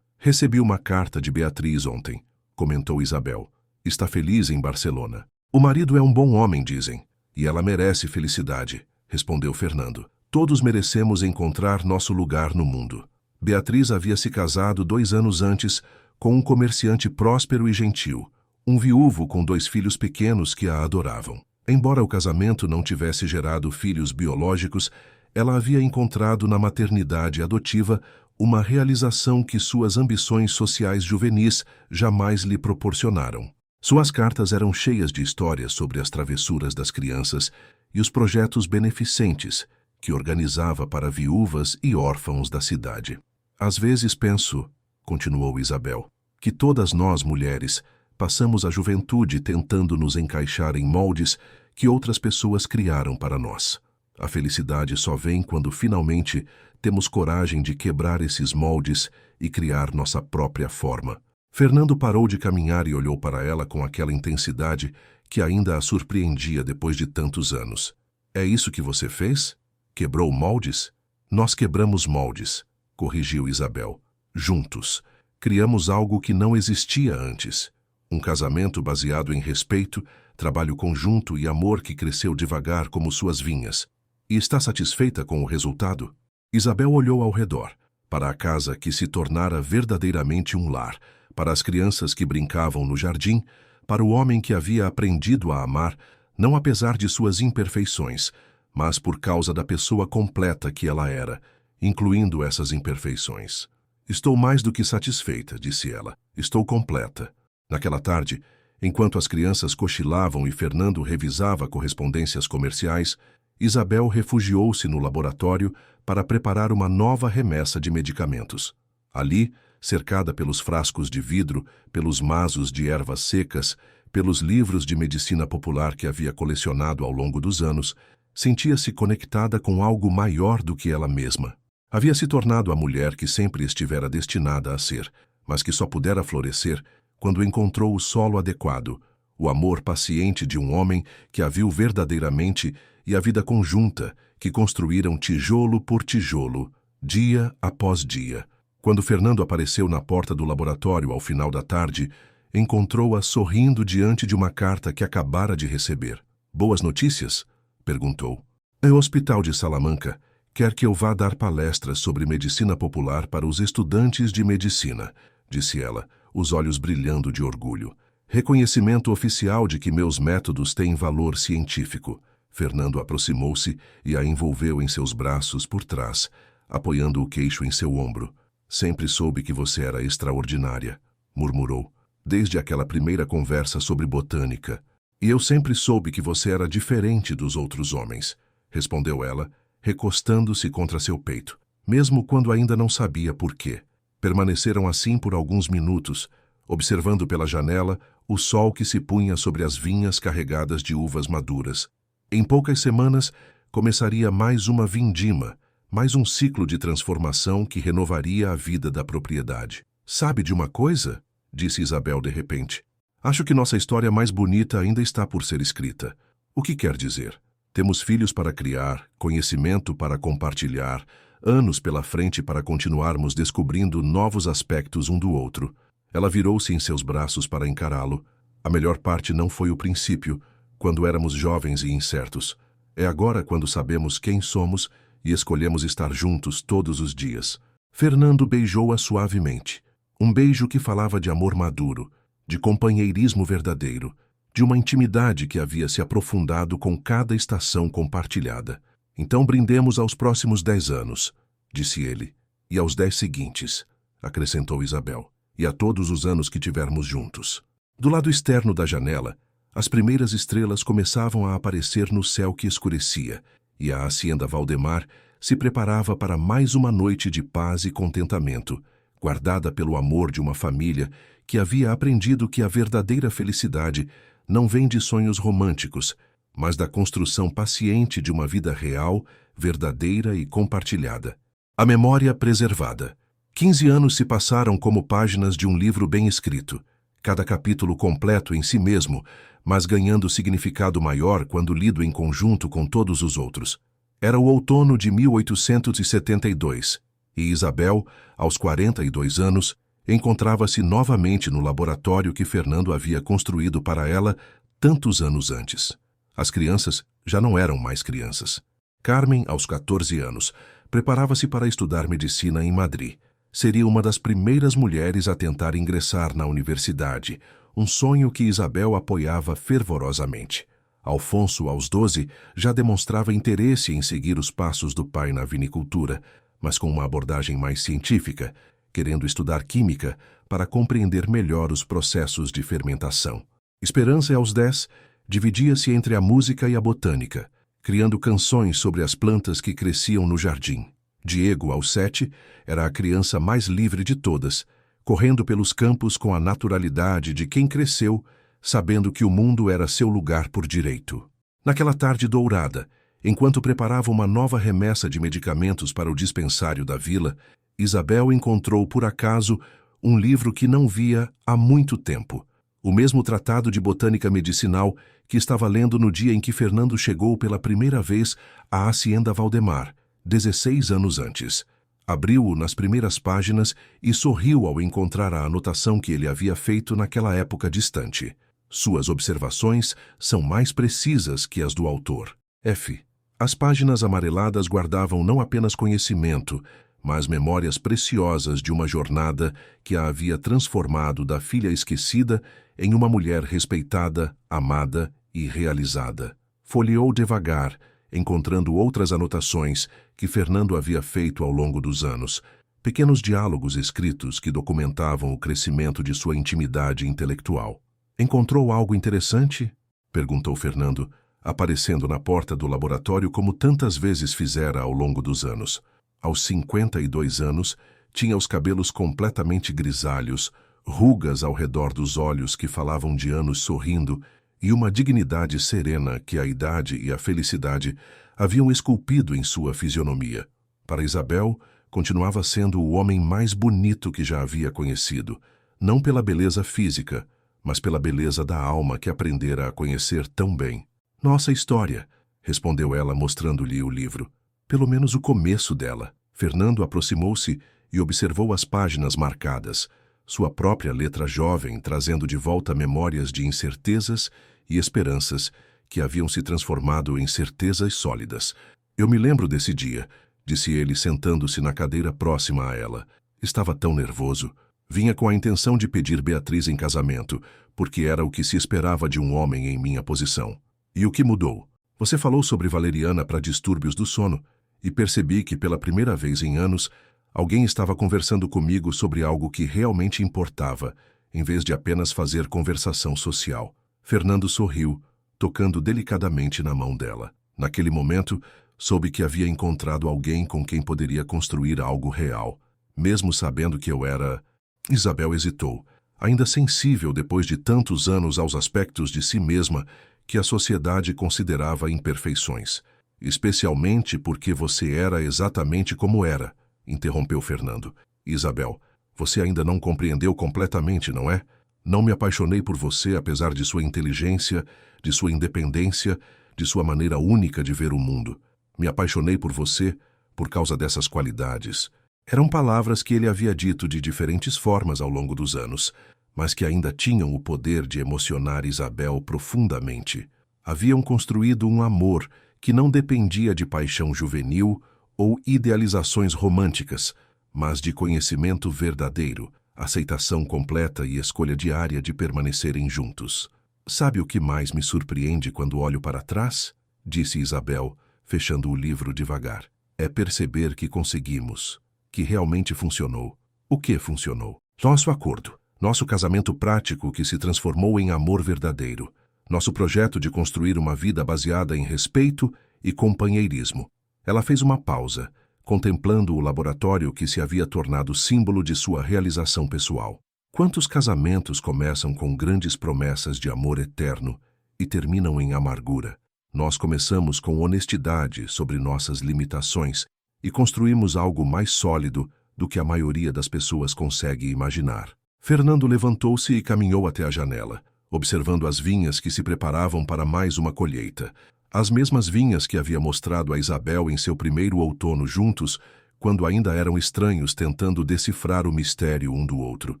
Recebi uma carta de Beatriz ontem, comentou Isabel. Está feliz em Barcelona. O marido é um bom homem, dizem, e ela merece felicidade, respondeu Fernando. Todos merecemos encontrar nosso lugar no mundo. Beatriz havia se casado 2 anos antes com um comerciante próspero e gentil, um viúvo com 2 filhos pequenos que a adoravam. Embora o casamento não tivesse gerado filhos biológicos, ela havia encontrado na maternidade adotiva uma realização que suas ambições sociais juvenis jamais lhe proporcionaram. Suas cartas eram cheias de histórias sobre as travessuras das crianças e os projetos beneficentes que organizava para viúvas e órfãos da cidade. Às vezes penso, continuou Isabel, que todas nós, mulheres, passamos a juventude tentando nos encaixar em moldes que outras pessoas criaram para nós. A felicidade só vem quando finalmente temos coragem de quebrar esses moldes e criar nossa própria forma. Fernando parou de caminhar e olhou para ela com aquela intensidade que ainda a surpreendia depois de tantos anos. É isso que você fez? Quebrou moldes? Nós quebramos moldes, corrigiu Isabel. Juntos. Criamos algo que não existia antes. Um casamento baseado em respeito, trabalho conjunto e amor que cresceu devagar como suas vinhas. E está satisfeita com o resultado? Isabel olhou ao redor, para a casa que se tornara verdadeiramente um lar, para as crianças que brincavam no jardim, para o homem que havia aprendido a amar, não apesar de suas imperfeições, mas por causa da pessoa completa que ela era, incluindo essas imperfeições. Estou mais do que satisfeita, disse ela. Estou completa. Naquela tarde, enquanto as crianças cochilavam e Fernando revisava correspondências comerciais, Isabel refugiou-se no laboratório para preparar uma nova remessa de medicamentos. Ali, cercada pelos frascos de vidro, pelos masos de ervas secas, pelos livros de medicina popular que havia colecionado ao longo dos anos, sentia-se conectada com algo maior do que ela mesma. Havia se tornado a mulher que sempre estivera destinada a ser, mas que só pudera florescer quando encontrou o solo adequado, o amor paciente de um homem que a viu verdadeiramente e a vida conjunta que construíram tijolo por tijolo, dia após dia. Quando Fernando apareceu na porta do laboratório ao final da tarde, encontrou-a sorrindo diante de uma carta que acabara de receber. "Boas notícias?" perguntou. "O Hospital de Salamanca quer que eu vá dar palestras sobre medicina popular para os estudantes de medicina", disse ela, os olhos brilhando de orgulho. "Reconhecimento oficial de que meus métodos têm valor científico." Fernando aproximou-se e a envolveu em seus braços por trás, apoiando o queixo em seu ombro. "Sempre soube que você era extraordinária", murmurou, "desde aquela primeira conversa sobre botânica. E eu sempre soube que você era diferente dos outros homens", respondeu ela, recostando-se contra seu peito, mesmo quando ainda não sabia por quê. Permaneceram assim por alguns minutos, observando pela janela o sol que se punha sobre as vinhas carregadas de uvas maduras. Em poucas semanas, começaria mais uma vindima, mais um ciclo de transformação que renovaria a vida da propriedade. "Sabe de uma coisa?", disse Isabel de repente. "Acho que nossa história mais bonita ainda está por ser escrita." "O que quer dizer?" "Temos filhos para criar, conhecimento para compartilhar, anos pela frente para continuarmos descobrindo novos aspectos um do outro." Ela virou-se em seus braços para encará-lo. "A melhor parte não foi o princípio, quando éramos jovens e incertos. É agora quando sabemos quem somos e escolhemos estar juntos todos os dias." Fernando beijou-a suavemente. Um beijo que falava de amor maduro, de companheirismo verdadeiro, de uma intimidade que havia se aprofundado com cada estação compartilhada. "Então brindemos aos próximos 10 anos, disse ele. "E aos 10 seguintes", acrescentou Isabel, "e a todos os anos que tivermos juntos." Do lado externo da janela, as primeiras estrelas começavam a aparecer no céu que escurecia, e a hacienda Valdemar se preparava para mais uma noite de paz e contentamento, guardada pelo amor de uma família que havia aprendido que a verdadeira felicidade não vem de sonhos românticos, mas da construção paciente de uma vida real, verdadeira e compartilhada. A memória preservada. 15 anos se passaram como páginas de um livro bem escrito, cada capítulo completo em si mesmo, mas ganhando significado maior quando lido em conjunto com todos os outros. Era o outono de 1872, e Isabel, aos 42 anos, encontrava-se novamente no laboratório que Fernando havia construído para ela tantos anos antes. As crianças já não eram mais crianças. Carmen, aos 14 anos, preparava-se para estudar medicina em Madrid. Seria uma das primeiras mulheres a tentar ingressar na universidade, um sonho que Isabel apoiava fervorosamente. Alfonso, aos 12, já demonstrava interesse em seguir os passos do pai na vinicultura, mas com uma abordagem mais científica, querendo estudar química para compreender melhor os processos de fermentação. Esperança, aos 10, dividia-se entre a música e a botânica, criando canções sobre as plantas que cresciam no jardim. Diego, aos 7, era a criança mais livre de todas, correndo pelos campos com a naturalidade de quem cresceu, sabendo que o mundo era seu lugar por direito. Naquela tarde dourada, enquanto preparava uma nova remessa de medicamentos para o dispensário da vila, Isabel encontrou, por acaso, um livro que não via há muito tempo. O mesmo tratado de botânica medicinal que estava lendo no dia em que Fernando chegou pela primeira vez à hacienda Valdemar, 16 anos antes. Abriu-o nas primeiras páginas e sorriu ao encontrar a anotação que ele havia feito naquela época distante. Suas observações são mais precisas que as do autor. F. As páginas amareladas guardavam não apenas conhecimento, mas memórias preciosas de uma jornada que a havia transformado da filha esquecida em uma mulher respeitada, amada e realizada. Folheou devagar, encontrando outras anotações que Fernando havia feito ao longo dos anos, pequenos diálogos escritos que documentavam o crescimento de sua intimidade intelectual. "Encontrou algo interessante?", perguntou Fernando, aparecendo na porta do laboratório como tantas vezes fizera ao longo dos anos. Aos 52 anos, tinha os cabelos completamente grisalhos, rugas ao redor dos olhos que falavam de anos sorrindo e uma dignidade serena que a idade e a felicidade haviam esculpido em sua fisionomia. Para Isabel, continuava sendo o homem mais bonito que já havia conhecido, não pela beleza física, mas pela beleza da alma que aprendera a conhecer tão bem. Nossa história, respondeu ela mostrando-lhe o livro. Pelo menos o começo dela. Fernando aproximou-se e observou as páginas marcadas, sua própria letra jovem trazendo de volta memórias de incertezas e esperanças que haviam se transformado em certezas sólidas. Eu me lembro desse dia, disse ele sentando-se na cadeira próxima a ela. Estava tão nervoso. Vinha com a intenção de pedir Beatriz em casamento, porque era o que se esperava de um homem em minha posição. E o que mudou? Você falou sobre valeriana para distúrbios do sono, e percebi que pela primeira vez em anos, alguém estava conversando comigo sobre algo que realmente importava, em vez de apenas fazer conversação social. Fernando sorriu, tocando delicadamente na mão dela. Naquele momento, soube que havia encontrado alguém com quem poderia construir algo real, mesmo sabendo que eu era... Isabel hesitou, ainda sensível depois de tantos anos aos aspectos de si mesma que a sociedade considerava imperfeições. Especialmente porque você era exatamente como era, interrompeu Fernando. Isabel, você ainda não compreendeu completamente, não é? Não me apaixonei por você apesar de sua inteligência, de sua independência, de sua maneira única de ver o mundo. Me apaixonei por você por causa dessas qualidades. Eram palavras que ele havia dito de diferentes formas ao longo dos anos, mas que ainda tinham o poder de emocionar Isabel profundamente. Haviam construído um amor que não dependia de paixão juvenil ou idealizações românticas, mas de conhecimento verdadeiro, aceitação completa e escolha diária de permanecerem juntos. Sabe o que mais me surpreende quando olho para trás? Disse Isabel, fechando o livro devagar. É perceber que conseguimos, que realmente funcionou. O que funcionou? Nosso acordo, nosso casamento prático que se transformou em amor verdadeiro, nosso projeto de construir uma vida baseada em respeito e companheirismo. Ela fez uma pausa, contemplando o laboratório que se havia tornado símbolo de sua realização pessoal. Quantos casamentos começam com grandes promessas de amor eterno e terminam em amargura? Nós começamos com honestidade sobre nossas limitações e construímos algo mais sólido do que a maioria das pessoas consegue imaginar. Fernando levantou-se e caminhou até a janela, observando as vinhas que se preparavam para mais uma colheita. As mesmas vinhas que havia mostrado a Isabel em seu primeiro outono juntos, quando ainda eram estranhos tentando decifrar o mistério um do outro.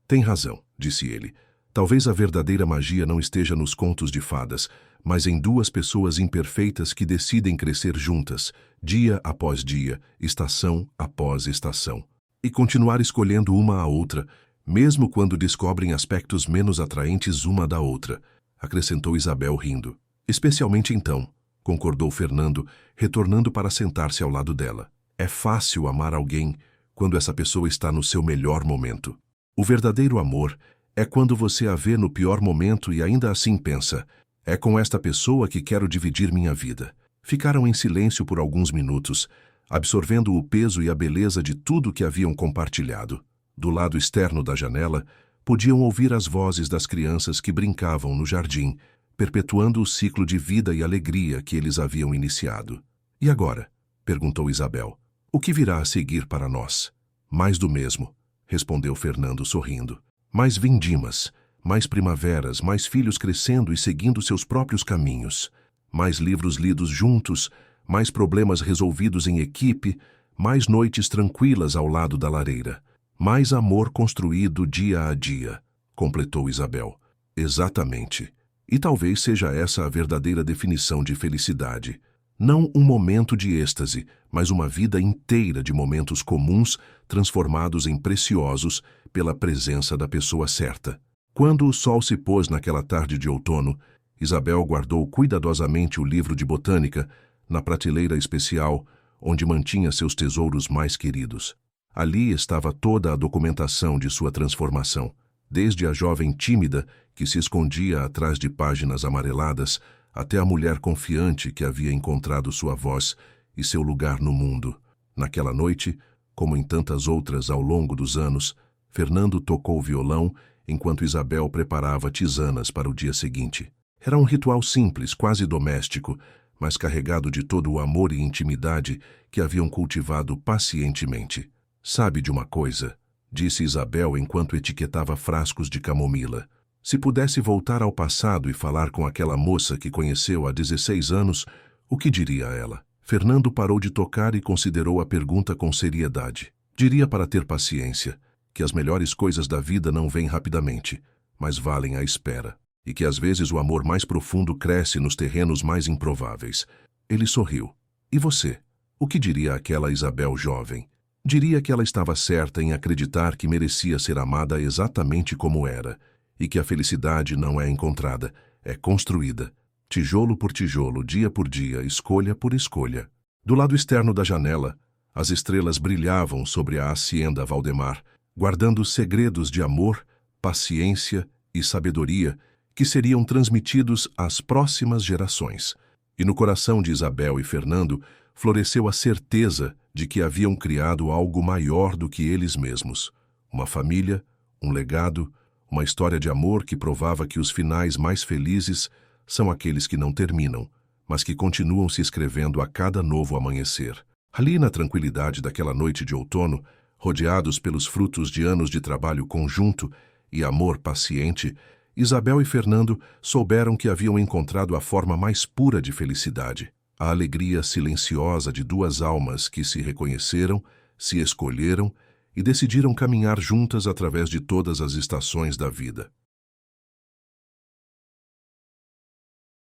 Tem razão, disse ele. Talvez a verdadeira magia não esteja nos contos de fadas, mas em duas pessoas imperfeitas que decidem crescer juntas, dia após dia, estação após estação. E continuar escolhendo uma a outra, mesmo quando descobrem aspectos menos atraentes uma da outra, acrescentou Isabel rindo. Especialmente então, concordou Fernando, retornando para sentar-se ao lado dela. É fácil amar alguém quando essa pessoa está no seu melhor momento. O verdadeiro amor é quando você a vê no pior momento e ainda assim pensa, é com esta pessoa que quero dividir minha vida. Ficaram em silêncio por alguns minutos, absorvendo o peso e a beleza de tudo que haviam compartilhado. Do lado externo da janela, podiam ouvir as vozes das crianças que brincavam no jardim, perpetuando o ciclo de vida e alegria que eles haviam iniciado. E agora? Perguntou Isabel. O que virá a seguir para nós? Mais do mesmo, respondeu Fernando sorrindo. Mais vindimas, mais primaveras, mais filhos crescendo e seguindo seus próprios caminhos. Mais livros lidos juntos, mais problemas resolvidos em equipe, mais noites tranquilas ao lado da lareira. Mais amor construído dia a dia, completou Isabel. Exatamente. E talvez seja essa a verdadeira definição de felicidade. Não um momento de êxtase, mas uma vida inteira de momentos comuns transformados em preciosos pela presença da pessoa certa. Quando o sol se pôs naquela tarde de outono, Isabel guardou cuidadosamente o livro de botânica na prateleira especial onde mantinha seus tesouros mais queridos. Ali estava toda a documentação de sua transformação, desde a jovem tímida que se escondia atrás de páginas amareladas até a mulher confiante que havia encontrado sua voz e seu lugar no mundo. Naquela noite, como em tantas outras ao longo dos anos, Fernando tocou violão enquanto Isabel preparava tisanas para o dia seguinte. Era um ritual simples, quase doméstico, mas carregado de todo o amor e intimidade que haviam cultivado pacientemente. "Sabe de uma coisa?", disse Isabel enquanto etiquetava frascos de camomila. Se pudesse voltar ao passado e falar com aquela moça que conheceu há 16 anos, o que diria a ela? Fernando parou de tocar e considerou a pergunta com seriedade. Diria para ter paciência, que as melhores coisas da vida não vêm rapidamente, mas valem a espera, e que às vezes o amor mais profundo cresce nos terrenos mais improváveis. Ele sorriu. E você? O que diria àquela Isabel jovem? Diria que ela estava certa em acreditar que merecia ser amada exatamente como era, e que a felicidade não é encontrada, é construída, tijolo por tijolo, dia por dia, escolha por escolha. Do lado externo da janela, as estrelas brilhavam sobre a hacienda Valdemar, guardando segredos de amor, paciência e sabedoria que seriam transmitidos às próximas gerações. E no coração de Isabel e Fernando floresceu a certeza de que haviam criado algo maior do que eles mesmos. Uma família, um legado, uma história de amor que provava que os finais mais felizes são aqueles que não terminam, mas que continuam se escrevendo a cada novo amanhecer. Ali na tranquilidade daquela noite de outono, rodeados pelos frutos de anos de trabalho conjunto e amor paciente, Isabel e Fernando souberam que haviam encontrado a forma mais pura de felicidade, a alegria silenciosa de duas almas que se reconheceram, se escolheram e decidiram caminhar juntas através de todas as estações da vida.